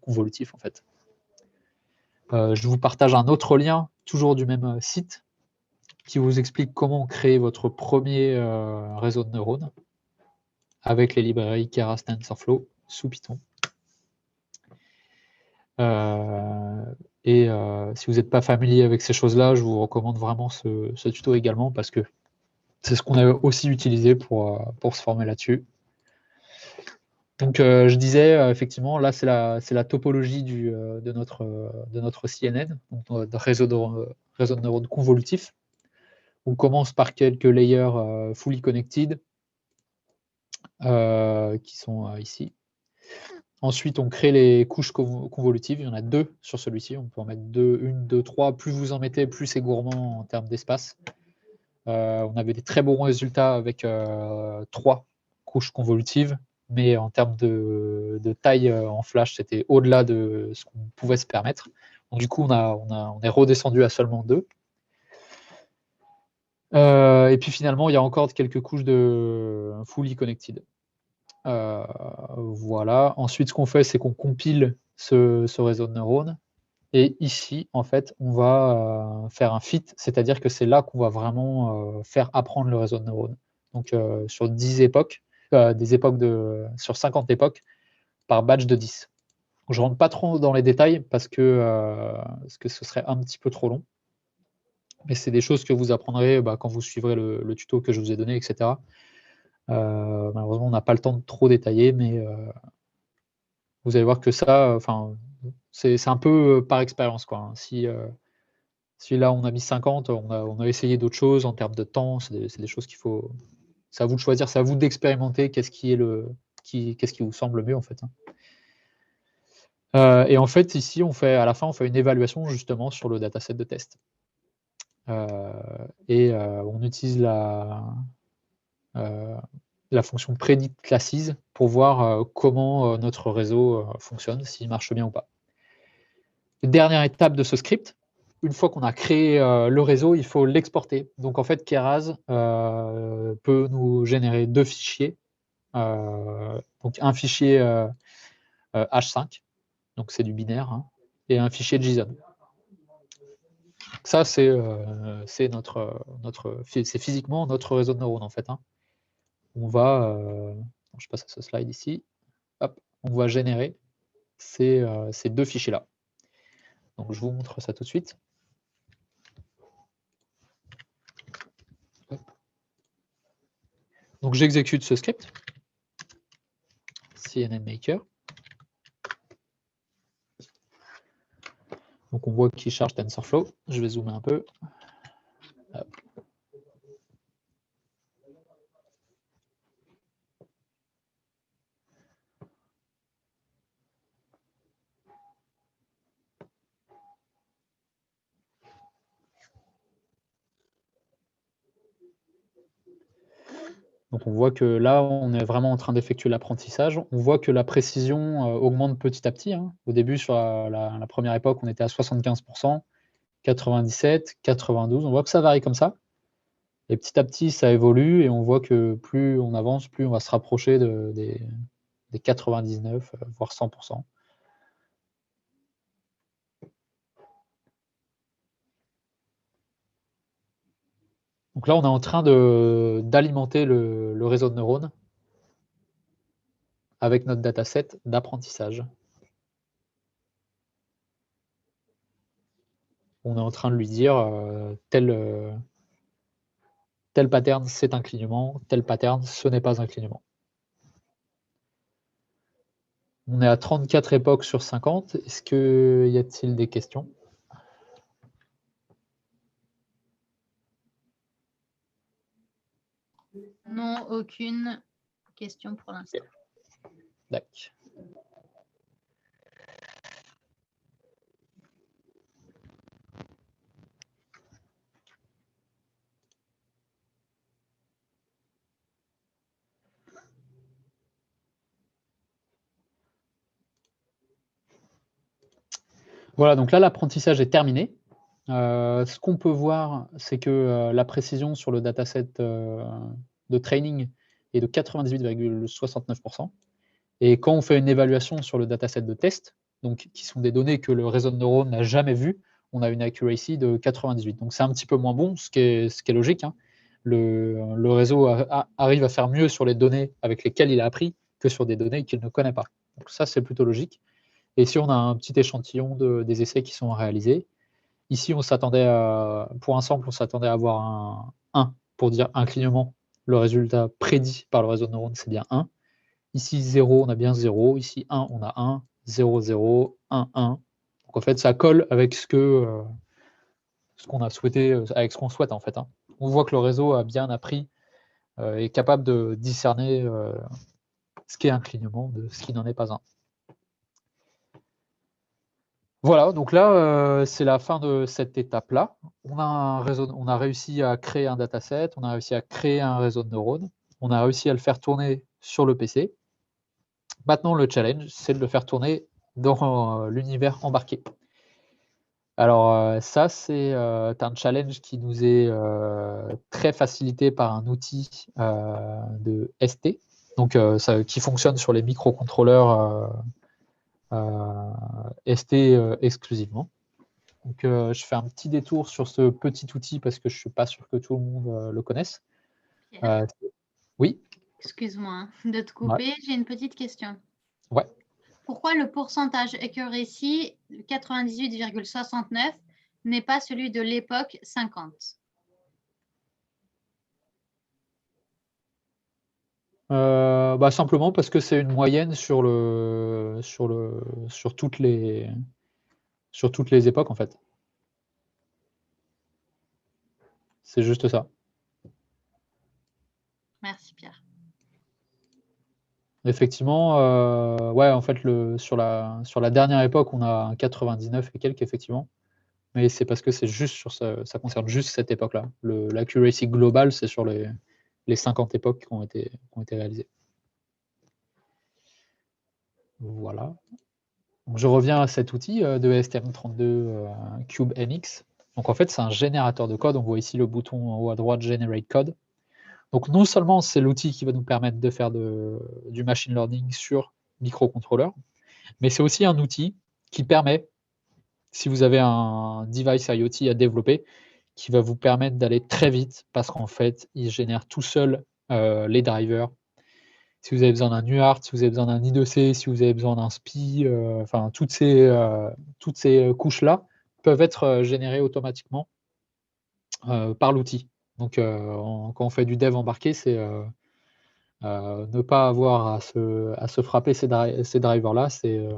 convolutif, en fait. Je vous partage un autre lien, toujours du même site, qui vous explique comment créer votre premier réseau de neurones avec les librairies Keras, TensorFlow sous Python. Si vous n'êtes pas familier avec ces choses-là, je vous recommande vraiment ce tuto également, parce que c'est ce qu'on a aussi utilisé pour se former là-dessus. Donc, je disais, effectivement, là, c'est la topologie de notre CNN, donc de réseau de neurones convolutifs. On commence par quelques layers fully connected, qui sont ici. Ensuite, on crée les couches convolutives. Il y en a 2 sur celui-ci. On peut en mettre 1, 2, 3. Plus vous en mettez, plus c'est gourmand en termes d'espace. On avait des très bons résultats avec 3 couches convolutives, mais en termes de taille en flash, c'était au-delà de ce qu'on pouvait se permettre. Donc, du coup, on est redescendu à seulement 2. Et puis finalement, il y a encore quelques couches de fully connected. Voilà. Ensuite, ce qu'on fait, c'est qu'on compile ce réseau de neurones. Et ici, en fait, on va faire un fit, c'est-à-dire que c'est là qu'on va vraiment faire apprendre le réseau de neurones. Donc, sur 10 époques, sur 50 époques, par batch de 10. Donc, je ne rentre pas trop dans les détails parce que ce serait un petit peu trop long. Mais c'est des choses que vous apprendrez quand vous suivrez le tuto que je vous ai donné, etc. Malheureusement, on n'a pas le temps de trop détailler, mais vous allez voir que ça, c'est un peu par expérience, quoi. Hein. Si là, on a mis 50, on a essayé d'autres choses en termes de temps, c'est des choses qu'il faut... C'est à vous de choisir, c'est à vous d'expérimenter qu'est-ce qui vous semble mieux, en fait. Hein. Et en fait, ici, à la fin, on fait une évaluation, justement, sur le dataset de test. On utilise la fonction predict classes pour voir comment notre réseau fonctionne, s'il marche bien ou pas. Dernière étape de ce script, une fois qu'on a créé le réseau, il faut l'exporter. Donc en fait, Keras peut nous générer 2 fichiers. Donc un fichier H5, donc c'est du binaire, hein, et un fichier JSON. Ça, c'est physiquement notre réseau de neurones en fait. Hein. On va, je passe à ce slide ici, hop, on va générer ces 2 fichiers-là. Donc je vous montre ça tout de suite. Hop. Donc j'exécute ce script, CNN Maker. Donc on voit qu'il charge TensorFlow. Je vais zoomer un peu. Hop. Donc on voit que là, on est vraiment en train d'effectuer l'apprentissage. On voit que la précision augmente petit à petit. Hein. Au début, sur la première époque, on était à 75%, 97, 92. On voit que ça varie comme ça. Et petit à petit, ça évolue et on voit que plus on avance, plus on va se rapprocher des 99, voire 100%. Donc là, on est en train d'alimenter le réseau de neurones avec notre dataset d'apprentissage. On est en train de lui dire tel pattern, c'est un clignement, tel pattern, ce n'est pas un clignement. On est à 34 époques sur 50. Est-ce qu'il y a-t-il des questions? Non, aucune question pour l'instant. D'accord. Voilà, donc là, l'apprentissage est terminé. Ce qu'on peut voir, c'est que la précision sur le dataset de training est de 98,69%. Et quand on fait une évaluation sur le dataset de test, donc qui sont des données que le réseau de neurones n'a jamais vues, on a une accuracy de 98. Donc c'est un petit peu moins bon, ce qui est logique. Hein. Le réseau arrive à faire mieux sur les données avec lesquelles il a appris que sur des données qu'il ne connaît pas. Donc ça, c'est plutôt logique. Et ici, on a un petit échantillon des essais qui sont réalisés. Ici, on s'attendait pour un sample, on s'attendait à avoir un 1 pour dire un clignement. Le résultat prédit par le réseau de neurones, c'est bien 1. Ici, 0, on a bien 0. Ici, 1, on a 1. 0, 0, 1, 1. Donc, en fait, ça colle avec ce qu'on a souhaité, avec ce qu'on souhaite, en fait. Hein. On voit que le réseau a bien appris, est capable de discerner ce qui est un clignement de ce qui n'en est pas un. Voilà, donc là, c'est la fin de cette étape-là. On a réussi à créer un dataset, on a réussi à créer un réseau de neurones, on a réussi à le faire tourner sur le PC. Maintenant, le challenge, c'est de le faire tourner dans l'univers embarqué. Alors, ça, c'est un challenge qui nous est très facilité par un outil de ST, donc, qui fonctionne sur les microcontrôleurs ST exclusivement. Donc, je fais un petit détour sur ce petit outil parce que je ne suis pas sûr que tout le monde le connaisse. Oui. Excuse-moi de te couper, ouais. J'ai une petite question. Ouais. Pourquoi le pourcentage accuracy 98,69 n'est pas celui de l'époque 50? Simplement parce que c'est une moyenne sur toutes les époques en fait. C'est juste ça. Merci Pierre. Effectivement, ouais, en fait, sur la dernière époque, on a un 99 et quelques, effectivement. Mais c'est parce que c'est juste ça concerne juste cette époque-là. L'accuracy globale, c'est sur les les 50 époques qui ont été réalisées. Voilà. Donc, je reviens à cet outil de STM32 CubeMX. Donc en fait, c'est un générateur de code. On voit ici le bouton en haut à droite, Generate Code. Donc non seulement c'est l'outil qui va nous permettre de faire du machine learning sur microcontrôleur, mais c'est aussi un outil qui permet, si vous avez un device IoT à développer, qui va vous permettre d'aller très vite parce qu'en fait, il génère tout seul les drivers. Si vous avez besoin d'un UART, si vous avez besoin d'un I2C, si vous avez besoin d'un SPI, enfin toutes ces couches-là peuvent être générées automatiquement par l'outil. Donc quand on fait du dev embarqué, c'est ne pas avoir à se frapper ces drivers-là, c'est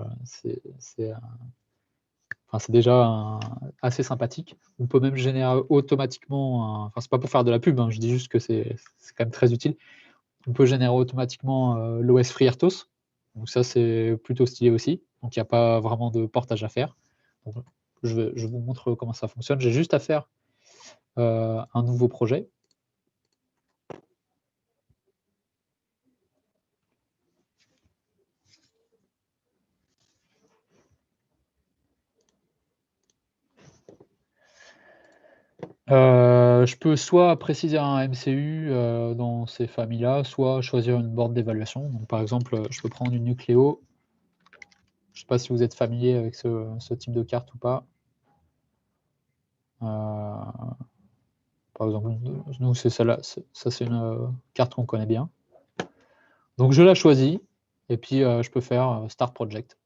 déjà assez sympathique. On peut même générer automatiquement, enfin c'est pas pour faire de la pub, hein, je dis juste que c'est quand même très utile. On peut générer automatiquement l'OS FreeRTOS. Donc ça, c'est plutôt stylé aussi. Donc il n'y a pas vraiment de portage à faire. Donc, je vous montre comment ça fonctionne. J'ai juste à faire un nouveau projet. Je peux soit préciser un MCU dans ces familles-là, soit choisir une board d'évaluation. Donc, par exemple, je peux prendre une Nucleo. Je ne sais pas si vous êtes familier avec ce type de carte ou pas. Par exemple, nous, c'est celle-là. Ça, c'est une carte qu'on connaît bien. Donc, je la choisis. Et puis, je peux faire Start Project.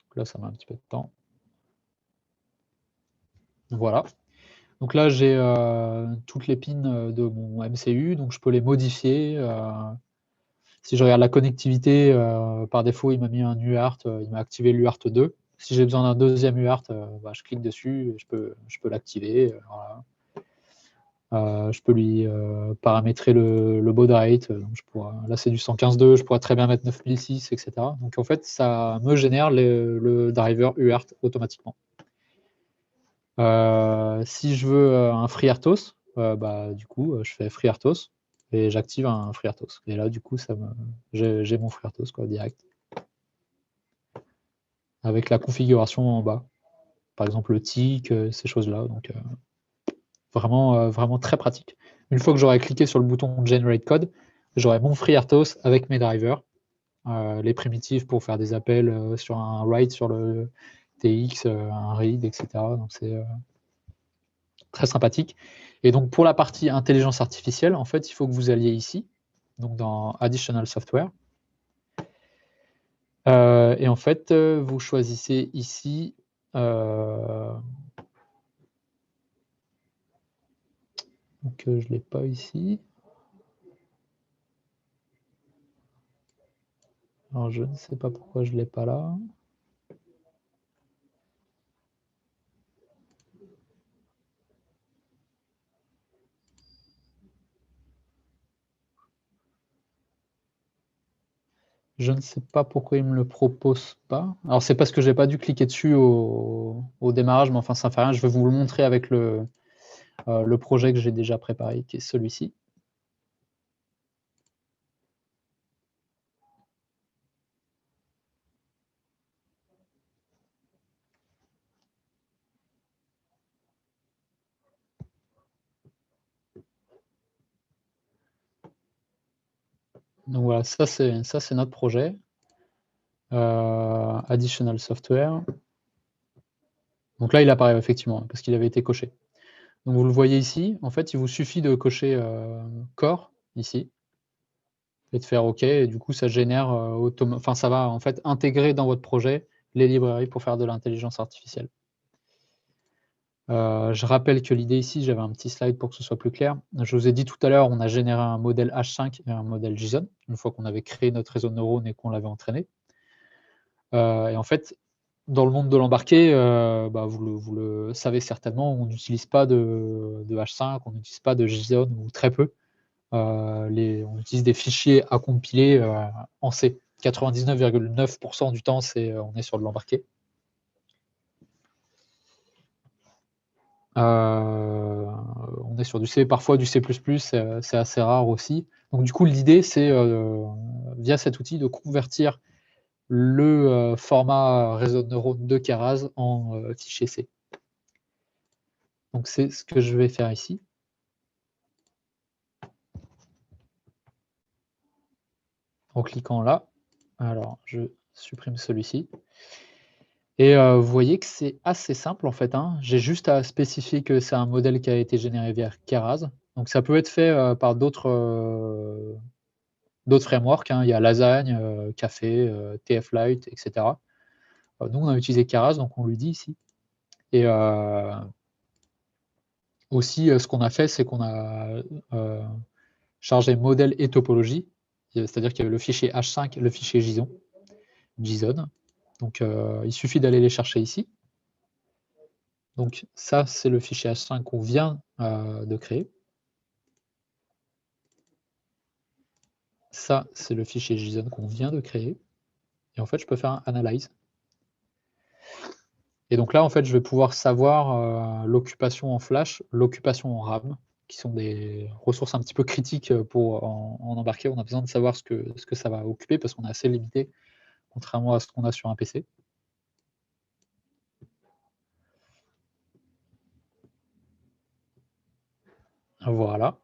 Donc là, ça met un petit peu de temps. Voilà. Donc là, j'ai toutes les pins de mon MCU. Donc, je peux les modifier. Si je regarde la connectivité, par défaut, il m'a mis un UART. Il m'a activé l'UART 2. Si j'ai besoin d'un deuxième UART, je clique dessus et je peux l'activer. Voilà. Je peux lui paramétrer le baud rate. Là, c'est du 115.2, je pourrais très bien mettre 9006, etc. Donc, en fait, ça me génère le driver UART automatiquement. Si je veux un FreeRTOS, du coup, je fais FreeRTOS et j'active un FreeRTOS. Et là, du coup, j'ai mon FreeRTOS direct. Avec la configuration en bas. Par exemple, le tick, ces choses-là. Donc, vraiment très pratique. Une fois que j'aurai cliqué sur le bouton Generate Code, j'aurai mon FreeRTOS avec mes drivers, les primitives pour faire des appels sur un write sur le TX, un read, etc. Donc c'est très sympathique. Et donc pour la partie intelligence artificielle, en fait, il faut que vous alliez ici, donc dans Additional Software. Et en fait, vous choisissez ici donc je ne l'ai pas ici. Alors je ne sais pas pourquoi je ne l'ai pas là. Je ne sais pas pourquoi il ne me le propose pas. Alors c'est parce que je n'ai pas dû cliquer dessus au démarrage, mais enfin ça ne fait rien. Je vais vous le montrer avec le projet que j'ai déjà préparé, qui est celui-ci. Donc voilà, ça c'est notre projet. Additional Software. Donc là, il apparaît effectivement, parce qu'il avait été coché. Donc vous le voyez ici, en fait, il vous suffit de cocher Core, ici, et de faire OK, et du coup, ça génère, ça va en fait intégrer dans votre projet les librairies pour faire de l'intelligence artificielle. Je rappelle que l'idée ici, j'avais un petit slide pour que ce soit plus clair. Je vous ai dit tout à l'heure, on a généré un modèle H5 et un modèle JSON, une fois qu'on avait créé notre réseau de neurones et qu'on l'avait entraîné. Et en fait, dans le monde de l'embarqué, vous le savez certainement, on n'utilise pas de H5, on n'utilise pas de JSON ou très peu. on utilise des fichiers à compiler en C. 99,9% du temps, on est sur de l'embarqué. On est sur du C, parfois du C++, c'est assez rare aussi. Donc du coup, l'idée, c'est, via cet outil, de convertir le format réseau de neurones de Keras en fichier C. Donc c'est ce que je vais faire ici. En cliquant là. Alors, je supprime celui-ci. Et vous voyez que c'est assez simple en fait, hein. J'ai juste à spécifier que c'est un modèle qui a été généré via Keras. Donc ça peut être fait par d'autres frameworks, hein. Il y a Lasagne, Café, TF-Lite, etc. Nous, on a utilisé Keras, donc on lui dit ici. Et aussi, ce qu'on a fait, c'est qu'on a chargé modèle et topologie. C'est-à-dire qu'il y avait le fichier H5 et le fichier JSON. Donc, il suffit d'aller les chercher ici. Donc, ça, c'est le fichier H5 qu'on vient de créer. Ça, c'est le fichier JSON qu'on vient de créer. Et en fait, je peux faire un analyse. Et donc là, en fait, je vais pouvoir savoir l'occupation en flash, l'occupation en RAM, qui sont des ressources un petit peu critiques pour en embarquer. On a besoin de savoir ce que ça va occuper parce qu'on est assez limité, contrairement à ce qu'on a sur un PC. Voilà.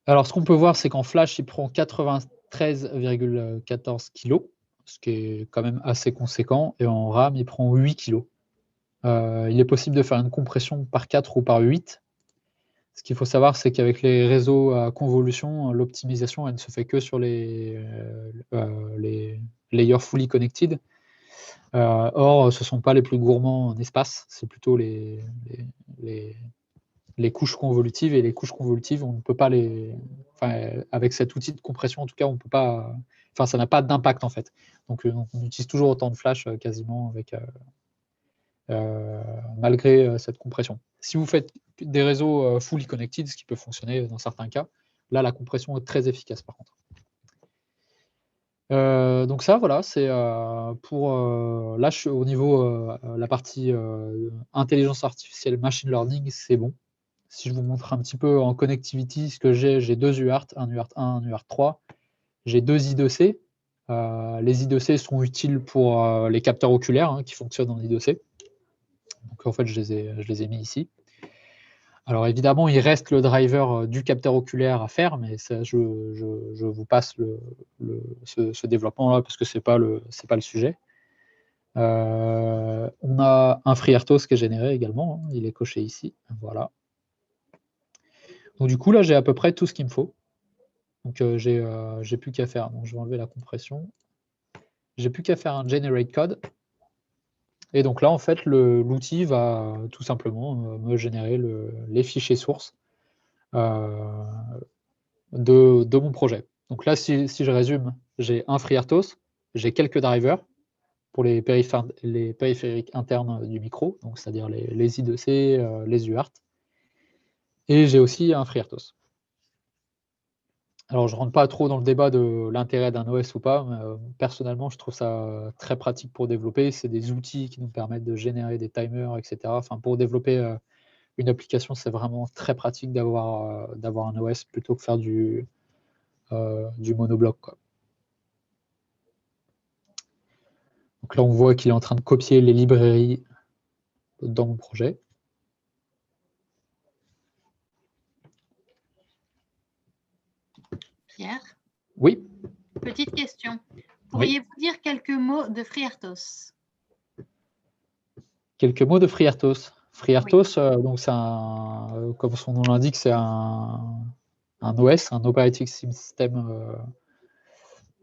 Alors, ce qu'on peut voir, c'est qu'en flash, il prend 93,14 kg, ce qui est quand même assez conséquent, et en RAM, il prend 8 kg. Il est possible de faire une compression par 4 ou par 8. Ce qu'il faut savoir, c'est qu'avec les réseaux à convolution, l'optimisation, elle ne se fait que sur les layers fully connected. Or, ce ne sont pas les plus gourmands en espace, c'est plutôt les couches convolutives. Et les couches convolutives, on ne peut pas avec cet outil de compression, en tout cas, on ne peut pas. Enfin, ça n'a pas d'impact en fait. Donc, on utilise toujours autant de flash quasiment malgré cette compression. Si vous faites des réseaux fully connected, ce qui peut fonctionner dans certains cas, là, la compression est très efficace par contre. Donc ça, voilà, c'est pour... là, je suis au niveau, la partie intelligence artificielle, machine learning, c'est bon. Si je vous montre un petit peu en connectivity, ce que j'ai 2 UART, un UART 1, un UART 3. J'ai 2 I2C. Les I2C sont utiles pour les capteurs oculaires qui fonctionnent en I2C. Donc en fait, je les ai mis ici. Alors évidemment, il reste le driver du capteur oculaire à faire, mais ça, je vous passe ce développement-là parce que ce n'est pas le sujet. On a un FreeRTOS qui est généré également, il est coché ici. Voilà. Donc du coup, là, j'ai à peu près tout ce qu'il me faut. Donc j'ai plus qu'à faire. Donc je vais enlever la compression. J'ai plus qu'à faire un generate code. Et donc là, en fait, l'outil va tout simplement me générer les fichiers sources de mon projet. Donc là, si je résume, j'ai un FreeRTOS, j'ai quelques drivers pour les périphériques internes du micro, donc c'est-à-dire les I2C, les UART, et j'ai aussi un FreeRTOS. Alors, je ne rentre pas trop dans le débat de l'intérêt d'un OS ou pas, mais personnellement, je trouve ça très pratique pour développer. C'est des outils qui nous permettent de générer des timers, etc. Enfin, pour développer une application, c'est vraiment très pratique d'avoir un OS plutôt que faire du monobloc, quoi. Donc là, on voit qu'il est en train de copier les librairies dans mon projet. Pierre? Oui. Petite question. Pourriez-vous dire quelques mots de FreeRTOS? Quelques mots de FreeRTOS. FreeRTOS, donc c'est comme son nom l'indique, c'est un OS, un Operating System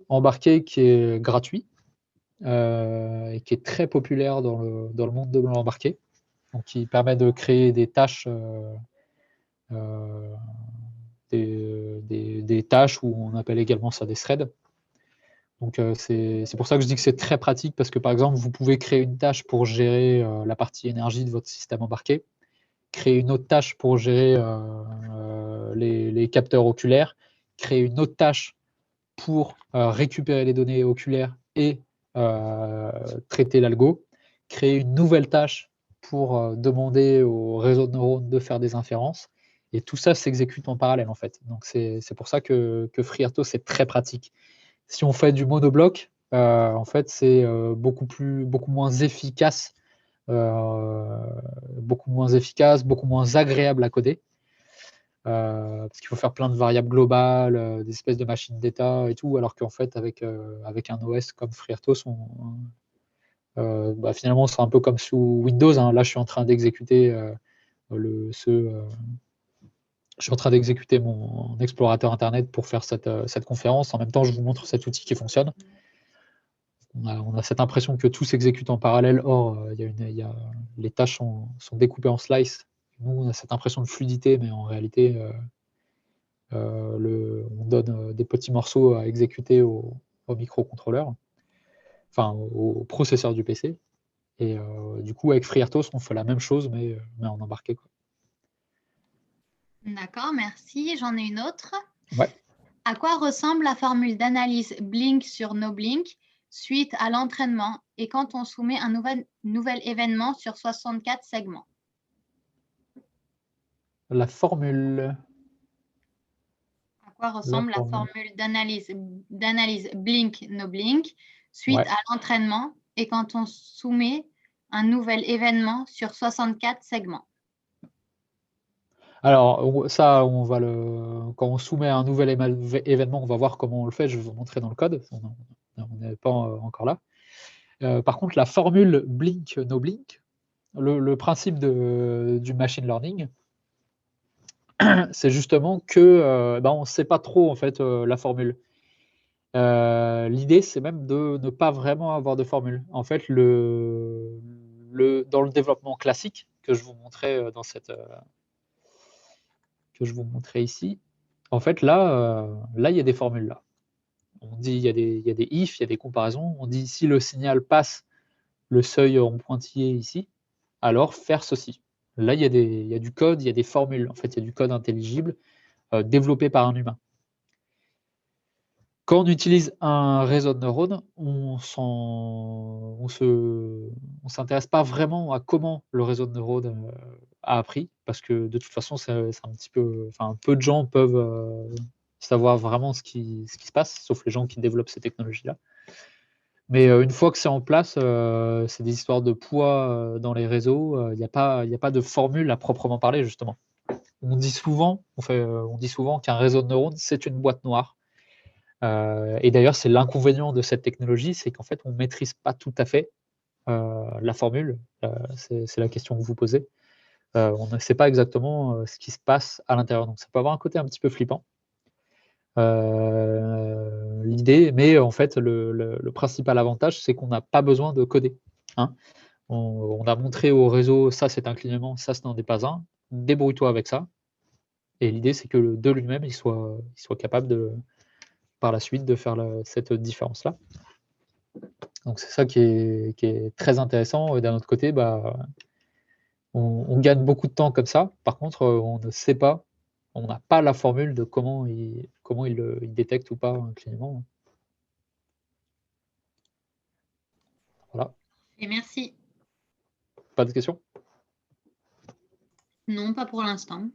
embarqué qui est gratuit et qui est très populaire dans le monde de l'embarqué. Donc, qui permet de créer des tâches, des tâches où on appelle également ça des threads. Donc, c'est pour ça que je dis que c'est très pratique parce que, par exemple, vous pouvez créer une tâche pour gérer la partie énergie de votre système embarqué, créer une autre tâche pour gérer les capteurs oculaires, créer une autre tâche pour récupérer les données oculaires et traiter l'algo, créer une nouvelle tâche pour demander au réseau de neurones de faire des inférences. Et tout ça s'exécute en parallèle, en fait. Donc, c'est pour ça que FreeRTOS, c'est très pratique. Si on fait du monobloc, en fait, c'est beaucoup moins efficace, beaucoup moins agréable à coder. Parce qu'il faut faire plein de variables globales, des espèces de machines d'état et tout, alors qu'en fait, avec un OS comme FreeRTOS, finalement, c'est un peu comme sous Windows. Hein. Là, je suis en train d'exécuter je suis en train d'exécuter mon explorateur Internet pour faire cette conférence. En même temps, je vous montre cet outil qui fonctionne. On a cette impression que tout s'exécute en parallèle. Or, les tâches sont découpées en slices. Nous, on a cette impression de fluidité, mais en réalité, on donne des petits morceaux à exécuter au microcontrôleur, enfin au processeur du PC. Et du coup, avec FreeRTOS, on fait la même chose, mais en embarqué, quoi. D'accord, merci. J'en ai une autre. Ouais. À quoi ressemble la formule d'analyse blink sur noblink suite à l'entraînement et quand on soumet un nouvel événement sur 64 segments? La formule. À quoi ressemble la formule d'analyse blink noblink suite à l'entraînement et quand on soumet un nouvel événement sur 64 segments? Alors, ça, quand on soumet un nouvel événement, on va voir comment on le fait. Je vais vous montrer dans le code. On n'est pas encore là. Par contre, la formule blink, no blink, le principe du machine learning, c'est justement que on ne sait pas trop en fait la formule. L'idée, c'est même de ne pas vraiment avoir de formule. En fait, dans le développement classique que je vous montrais que je vous montrais ici, en fait, là, il y a des formules là. On dit il y a des if, il y a des comparaisons. On dit si le signal passe le seuil en pointillé ici, alors faire ceci. Là, il y a du code, il y a des formules. En fait, il y a du code intelligible développé par un humain. Quand on utilise un réseau de neurones, on s'intéresse pas vraiment à comment le réseau de neurones a appris, parce que de toute façon, c'est un petit peu, enfin, peu de gens peuvent savoir vraiment ce qui se passe, sauf les gens qui développent ces technologies-là. Mais une fois que c'est en place, c'est des histoires de poids dans les réseaux. Il n'y a pas de formule à proprement parler, justement. On dit souvent qu'un réseau de neurones, c'est une boîte noire. Et d'ailleurs, c'est l'inconvénient de cette technologie, c'est qu'en fait, on ne maîtrise pas tout à fait la formule. C'est la question que vous posez. On ne sait pas exactement ce qui se passe à l'intérieur. Donc, ça peut avoir un côté un petit peu flippant. L'idée, mais en fait, le principal avantage, c'est qu'on n'a pas besoin de coder. Hein. On a montré au réseau, ça c'est un clignement, ça ce n'en est pas un. Débrouille-toi avec ça. Et l'idée, c'est que de lui-même, il soit capable par la suite de faire cette différence-là. Donc c'est ça qui est très intéressant. Et d'un autre côté, on gagne beaucoup de temps comme ça. Par contre, on ne sait pas, on n'a pas la formule de comment il détecte ou pas un clignement. Voilà. Et merci. Pas de questions? Non, pas pour l'instant.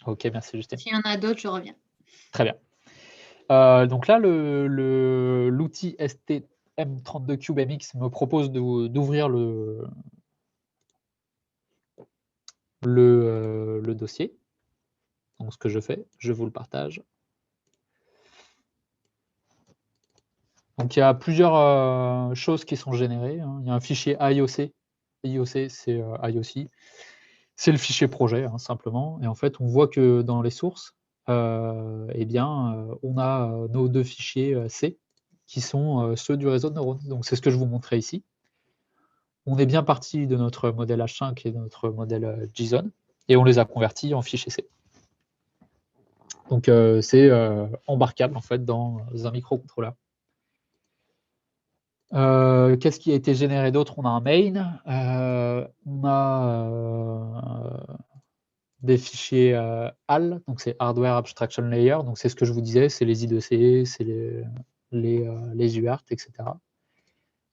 Ok, merci Justine. S'il y en a d'autres, je reviens. Très bien. Donc là, l'outil STM32CubeMX me propose d'ouvrir le dossier. Donc ce que je fais, je vous le partage. Donc il y a plusieurs choses qui sont générées. Hein. Il y a un fichier IOC. IOC, c'est IOC. C'est le fichier projet, hein, simplement. Et en fait, on voit que dans les sources, on a nos deux fichiers C qui sont ceux du réseau de neurones. Donc c'est ce que je vous montrais ici. On est bien parti de notre modèle H5 et de notre modèle JSON, et on les a convertis en fichier C. Donc c'est embarquable en fait dans un microcontrôleur. Qu'est-ce qui a été généré d'autre? On a un main, on a des fichiers HAL, donc c'est Hardware Abstraction Layer, donc c'est ce que je vous disais, c'est les I2C, c'est les UART, etc.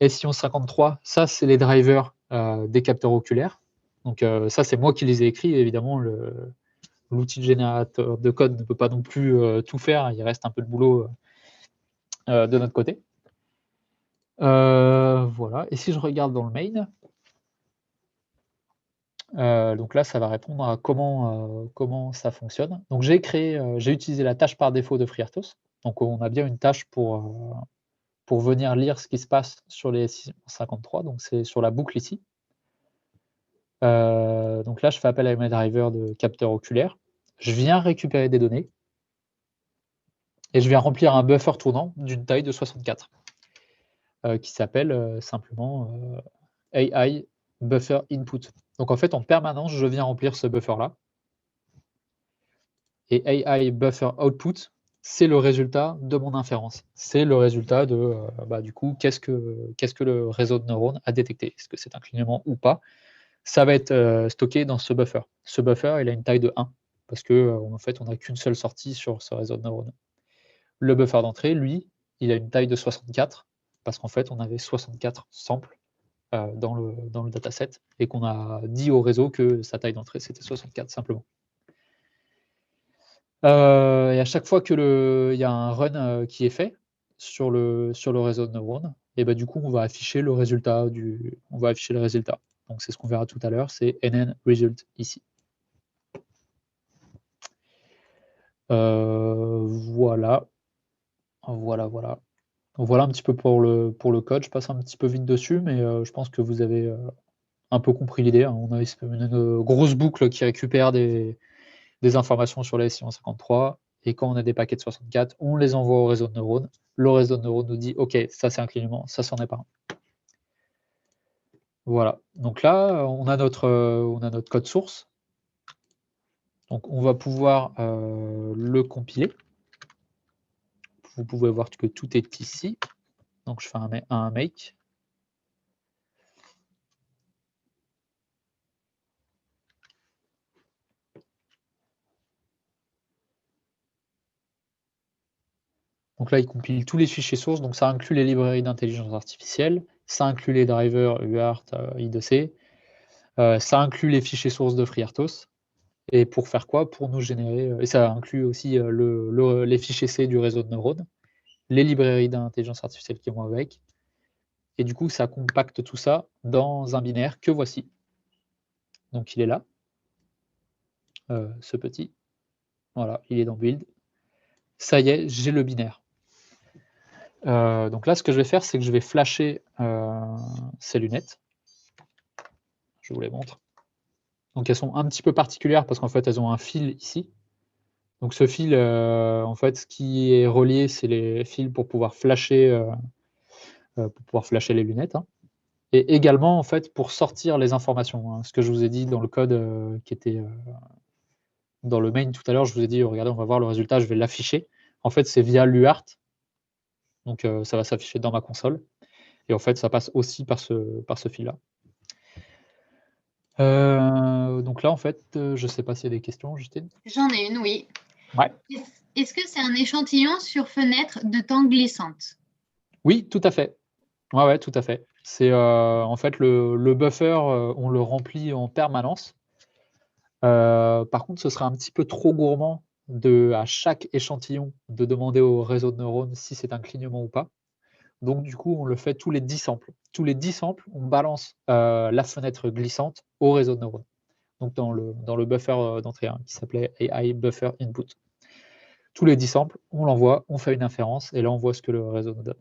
SI1153, ça c'est les drivers des capteurs oculaires. Donc ça c'est moi qui les ai écrits, évidemment l'outil de générateur de code ne peut pas non plus tout faire, il reste un peu de boulot de notre côté. Voilà, et si je regarde dans le main, donc là ça va répondre à comment ça fonctionne. Donc j'ai utilisé la tâche par défaut de FreeRTOS, donc on a bien une tâche pour venir lire ce qui se passe sur les SI53, donc c'est sur la boucle ici. Donc là je fais appel à mes drivers de capteurs oculaires, je viens récupérer des données, et je viens remplir un buffer tournant d'une taille de 64. Qui s'appelle simplement AI Buffer Input. Donc en fait, en permanence, je viens remplir ce buffer-là. Et AI Buffer Output, c'est le résultat de mon inférence. C'est le résultat de, du coup, qu'est-ce que le réseau de neurones a détecté. Est-ce que c'est un clignement ou pas? Ça va être stocké dans ce buffer. Ce buffer, il a une taille de 1, parce qu'en fait, on n'a qu'une seule sortie sur ce réseau de neurones. Le buffer d'entrée, lui, il a une taille de 64, parce qu'en fait, on avait 64 samples dans le dataset, et qu'on a dit au réseau que sa taille d'entrée, c'était 64, simplement. Et à chaque fois qu'il y a un run qui est fait sur le réseau de neurones, et du coup, on va afficher le résultat. Donc, c'est ce qu'on verra tout à l'heure, c'est NN result ici. Voilà. Voilà un petit peu pour le code. Je passe un petit peu vite dessus, mais je pense que vous avez un peu compris l'idée. On a une grosse boucle qui récupère des informations sur les SI1153, et quand on a des paquets de 64, on les envoie au réseau de neurones. Le réseau de neurones nous dit « Ok, ça c'est un clignement, ça c'en est pas un ». Voilà. Donc là, on a notre code source. Donc on va pouvoir le compiler. Vous pouvez voir que tout est ici. Donc je fais un make. Donc là, il compile tous les fichiers sources, donc ça inclut les librairies d'intelligence artificielle, ça inclut les drivers UART, I2C, ça inclut les fichiers sources de FreeRTOS. Et pour faire quoi? Pour nous générer, et ça inclut aussi les fichiers C du réseau de neurones, les librairies d'intelligence artificielle qui vont avec, et du coup, ça compacte tout ça dans un binaire que voici. Donc il est là, ce petit. Voilà, il est dans Build. Ça y est, j'ai le binaire. Donc là, ce que je vais faire, c'est que je vais flasher ces lunettes. Je vous les montre. Donc elles sont un petit peu particulières parce qu'en fait, elles ont un fil ici. Donc ce fil, en fait, ce qui est relié, c'est les fils pour pouvoir flasher les lunettes. Hein. Et également, en fait, pour sortir les informations. Hein. Ce que je vous ai dit dans le code qui était dans le main tout à l'heure, je vous ai dit, regardez, on va voir le résultat, je vais l'afficher. En fait, c'est via l'UART. Donc ça va s'afficher dans ma console. Et en fait, ça passe aussi par ce fil-là. Donc là, en fait, je ne sais pas s'il y a des questions, Justine. J'en ai une, oui. Ouais. Est-ce que c'est un échantillon sur fenêtre de temps glissante? Oui, tout à fait. Ouais, tout à fait. C'est en fait le buffer, on le remplit en permanence. Par contre, ce serait un petit peu trop gourmand à chaque échantillon de demander au réseau de neurones si c'est un clignement ou pas. Donc, du coup, on le fait tous les 10 samples. Tous les 10 samples, on balance la fenêtre glissante au réseau de neurones. Donc, dans le buffer d'entrée qui s'appelait AI Buffer Input. Tous les 10 samples, on l'envoie, on fait une inférence, et là, on voit ce que le réseau nous donne.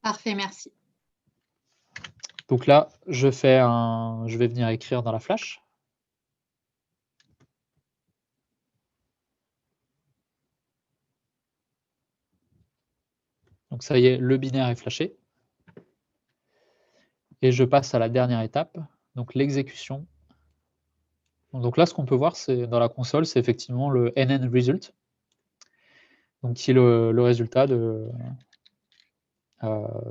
Parfait, merci. Donc là, je vais venir écrire dans la flash. Donc ça y est, le binaire est flashé. Et je passe à la dernière étape, donc l'exécution. Donc là, ce qu'on peut voir dans la console, c'est effectivement le NN result, donc qui est le résultat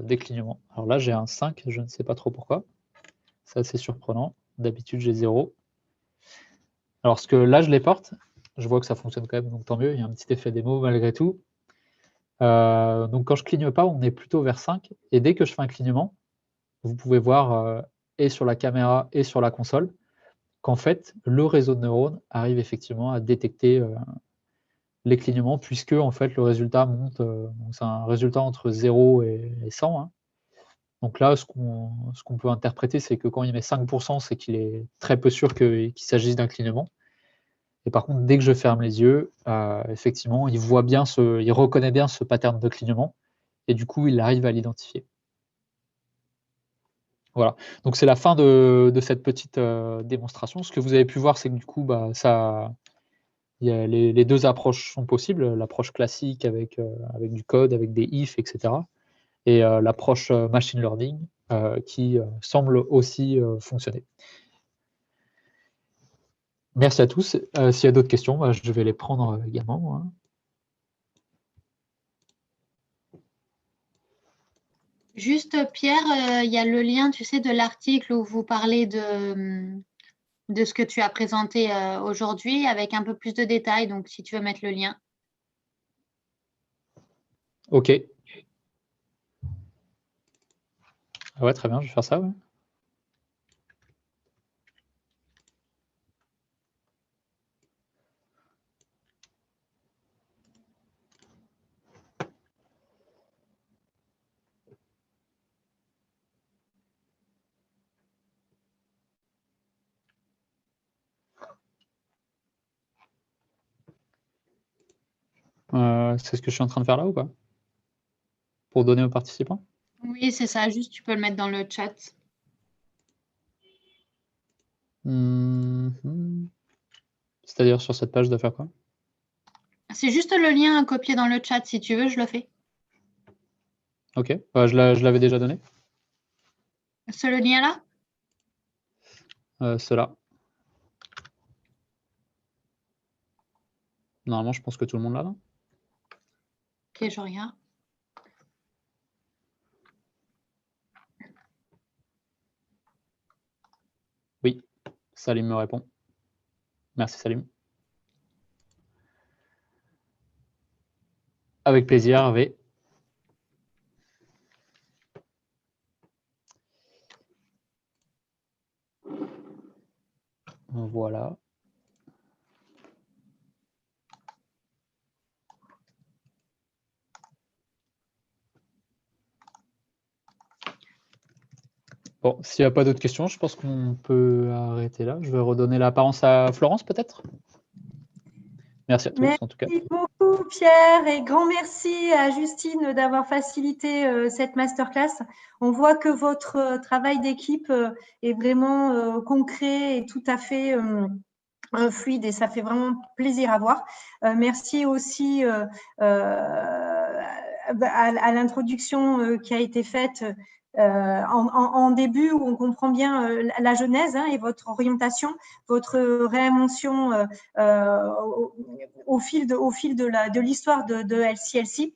des clignements. Alors là, j'ai un 5, je ne sais pas trop pourquoi. C'est assez surprenant. D'habitude, j'ai 0. Alors, là, je les porte. Je vois que ça fonctionne quand même, donc tant mieux. Il y a un petit effet démo malgré tout. Donc, quand je ne cligne pas, on est plutôt vers 5. Et dès que je fais un clignement, vous pouvez voir et sur la caméra et sur la console qu'en fait, le réseau de neurones arrive effectivement à détecter les clignements, puisque en fait, le résultat monte. C'est un résultat entre 0 et 100. Hein. Donc là, ce qu'on peut interpréter, c'est que quand il met 5%, c'est qu'il est très peu sûr qu'il s'agisse d'un clignement. Et par contre, dès que je ferme les yeux, effectivement, il reconnaît bien ce pattern de clignement, et du coup, il arrive à l'identifier. Voilà. Donc c'est la fin de cette petite démonstration. Ce que vous avez pu voir, c'est que du coup, les deux approches sont possibles. L'approche classique avec du code, avec des if, etc. Et l'approche machine learning qui semble aussi fonctionner. Merci à tous. S'il y a d'autres questions, je vais les prendre également. Hein. Juste, Pierre, il y a le lien, tu sais, de l'article où vous parlez de ce que tu as présenté aujourd'hui avec un peu plus de détails. Donc, si tu veux mettre le lien. OK. Ah ouais, très bien, je vais faire ça. Ouais. C'est ce que je suis en train de faire là ou pas? Pour donner aux participants? Oui, c'est ça. Juste, tu peux le mettre dans le chat. C'est-à-dire sur cette page, de faire quoi? C'est juste le lien à copier dans le chat. Si tu veux, je le fais. Ok, je l'avais déjà donné. Ce lien-là? Cela. Normalement, je pense que tout le monde l'a, non? Ok, je regarde. Oui, Salim me répond. Merci Salim. Avec plaisir, Hervé. Voilà. Bon, s'il n'y a pas d'autres questions, je pense qu'on peut arrêter là. Je vais redonner la parole à Florence, peut-être. Merci à tous, en tout cas. Merci beaucoup, Pierre, et grand merci à Justine d'avoir facilité cette masterclass. On voit que votre travail d'équipe est vraiment concret et tout à fait fluide, et ça fait vraiment plaisir à voir. Merci aussi à l'introduction qui a été faite en début, où on comprend bien la genèse et votre orientation, votre réinvention au fil de l'histoire de LCLC.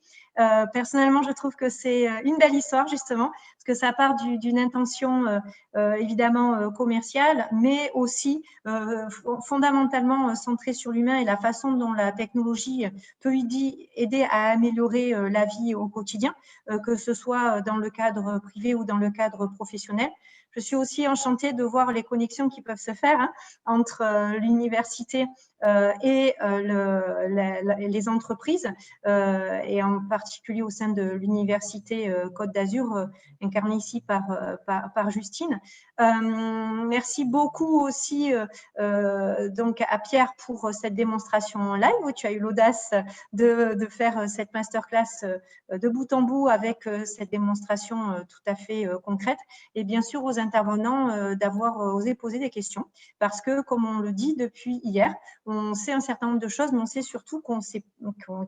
Personnellement, je trouve que c'est une belle histoire, justement, parce que ça part d'une intention évidemment commerciale, mais aussi fondamentalement centrée sur l'humain et la façon dont la technologie peut aider à améliorer la vie au quotidien, que ce soit dans le cadre privé ou dans le cadre professionnel. Je suis aussi enchantée de voir les connexions qui peuvent se faire entre l'université et les entreprises, et en particulier au sein de l'université Côte d'Azur, incarnée ici par Justine. Merci beaucoup aussi donc à Pierre pour cette démonstration en live, où tu as eu l'audace de faire cette masterclass de bout en bout avec cette démonstration tout à fait concrète, et bien sûr aux intervenants d'avoir osé poser des questions, parce que, comme on le dit depuis hier, on on sait un certain nombre de choses, mais on sait surtout qu'il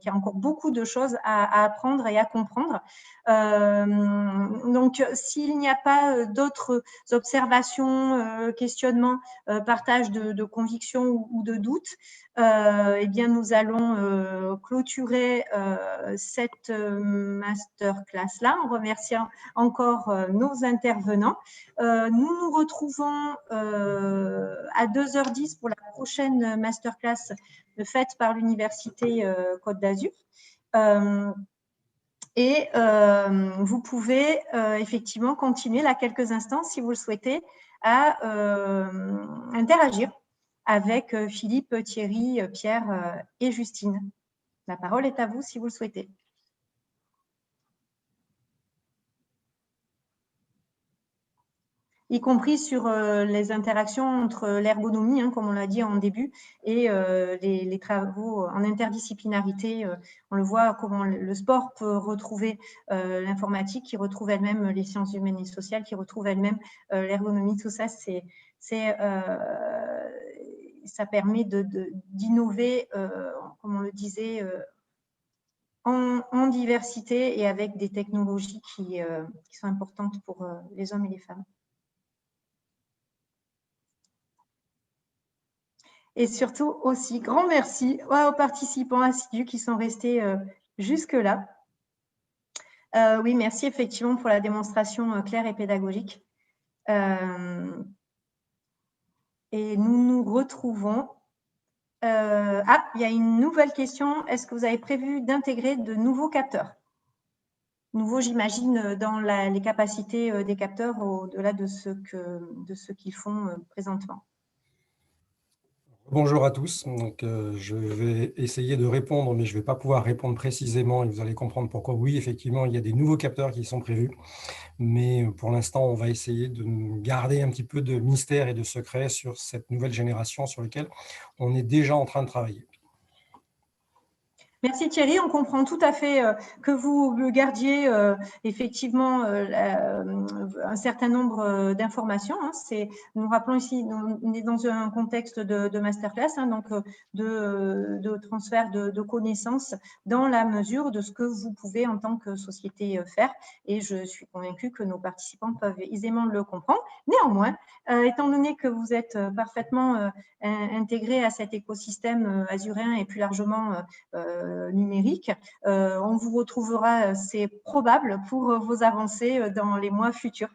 y a encore beaucoup de choses à apprendre et à comprendre. Donc, s'il n'y a pas d'autres observations, questionnements, partage de convictions ou de doutes, eh bien, nous allons clôturer cette masterclass-là en remerciant encore nos intervenants. Nous nous retrouvons à 2h10 pour la prochaine masterclass faite par l'Université Côte d'Azur. Et vous pouvez effectivement continuer là quelques instants, si vous le souhaitez, à interagir avec Philippe, Thierry, Pierre et Justine. La parole est à vous si vous le souhaitez. Y compris sur les interactions entre l'ergonomie, hein, comme on l'a dit en début, et les travaux en interdisciplinarité. On le voit comment le sport peut retrouver l'informatique, qui retrouve elle-même les sciences humaines et sociales, qui retrouve elle-même l'ergonomie. Tout ça, ça permet d'innover, comme on le disait, en diversité et avec des technologies qui sont importantes pour les hommes et les femmes. Et surtout aussi, grand merci aux participants assidus qui sont restés jusque-là. Oui, merci effectivement pour la démonstration claire et pédagogique. Et nous nous retrouvons. Ah, il y a une nouvelle question. Est-ce que vous avez prévu d'intégrer de nouveaux capteurs? Nouveaux, j'imagine, dans les capacités des capteurs au-delà de ce qu'ils font présentement. Bonjour à tous. Donc, je vais essayer de répondre, mais je ne vais pas pouvoir répondre précisément et vous allez comprendre pourquoi. Oui, effectivement, il y a des nouveaux capteurs qui sont prévus, mais pour l'instant, on va essayer de garder un petit peu de mystère et de secret sur cette nouvelle génération sur laquelle on est déjà en train de travailler. Merci Thierry, on comprend tout à fait que vous gardiez effectivement un certain nombre d'informations. Hein. Nous rappelons ici, on est dans un contexte de masterclass, hein, donc de transfert de connaissances dans la mesure de ce que vous pouvez en tant que société faire. Et je suis convaincue que nos participants peuvent aisément le comprendre. Néanmoins, étant donné que vous êtes parfaitement intégrés à cet écosystème azuréen et plus largement numérique, on vous retrouvera, c'est probable, pour vos avancées dans les mois futurs.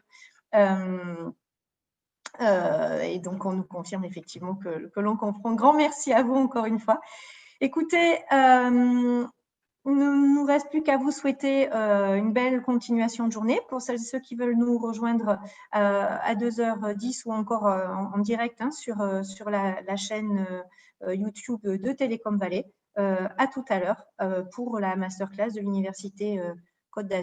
Et donc, on nous confirme effectivement que l'on comprend. Grand merci à vous encore une fois. Écoutez, il ne nous reste plus qu'à vous souhaiter une belle continuation de journée. Pour celles et ceux qui veulent nous rejoindre à 2h10 ou encore en direct hein, sur la chaîne YouTube de Télécom Valais. À tout à l'heure pour la masterclass de l'Université Côte d'Azur.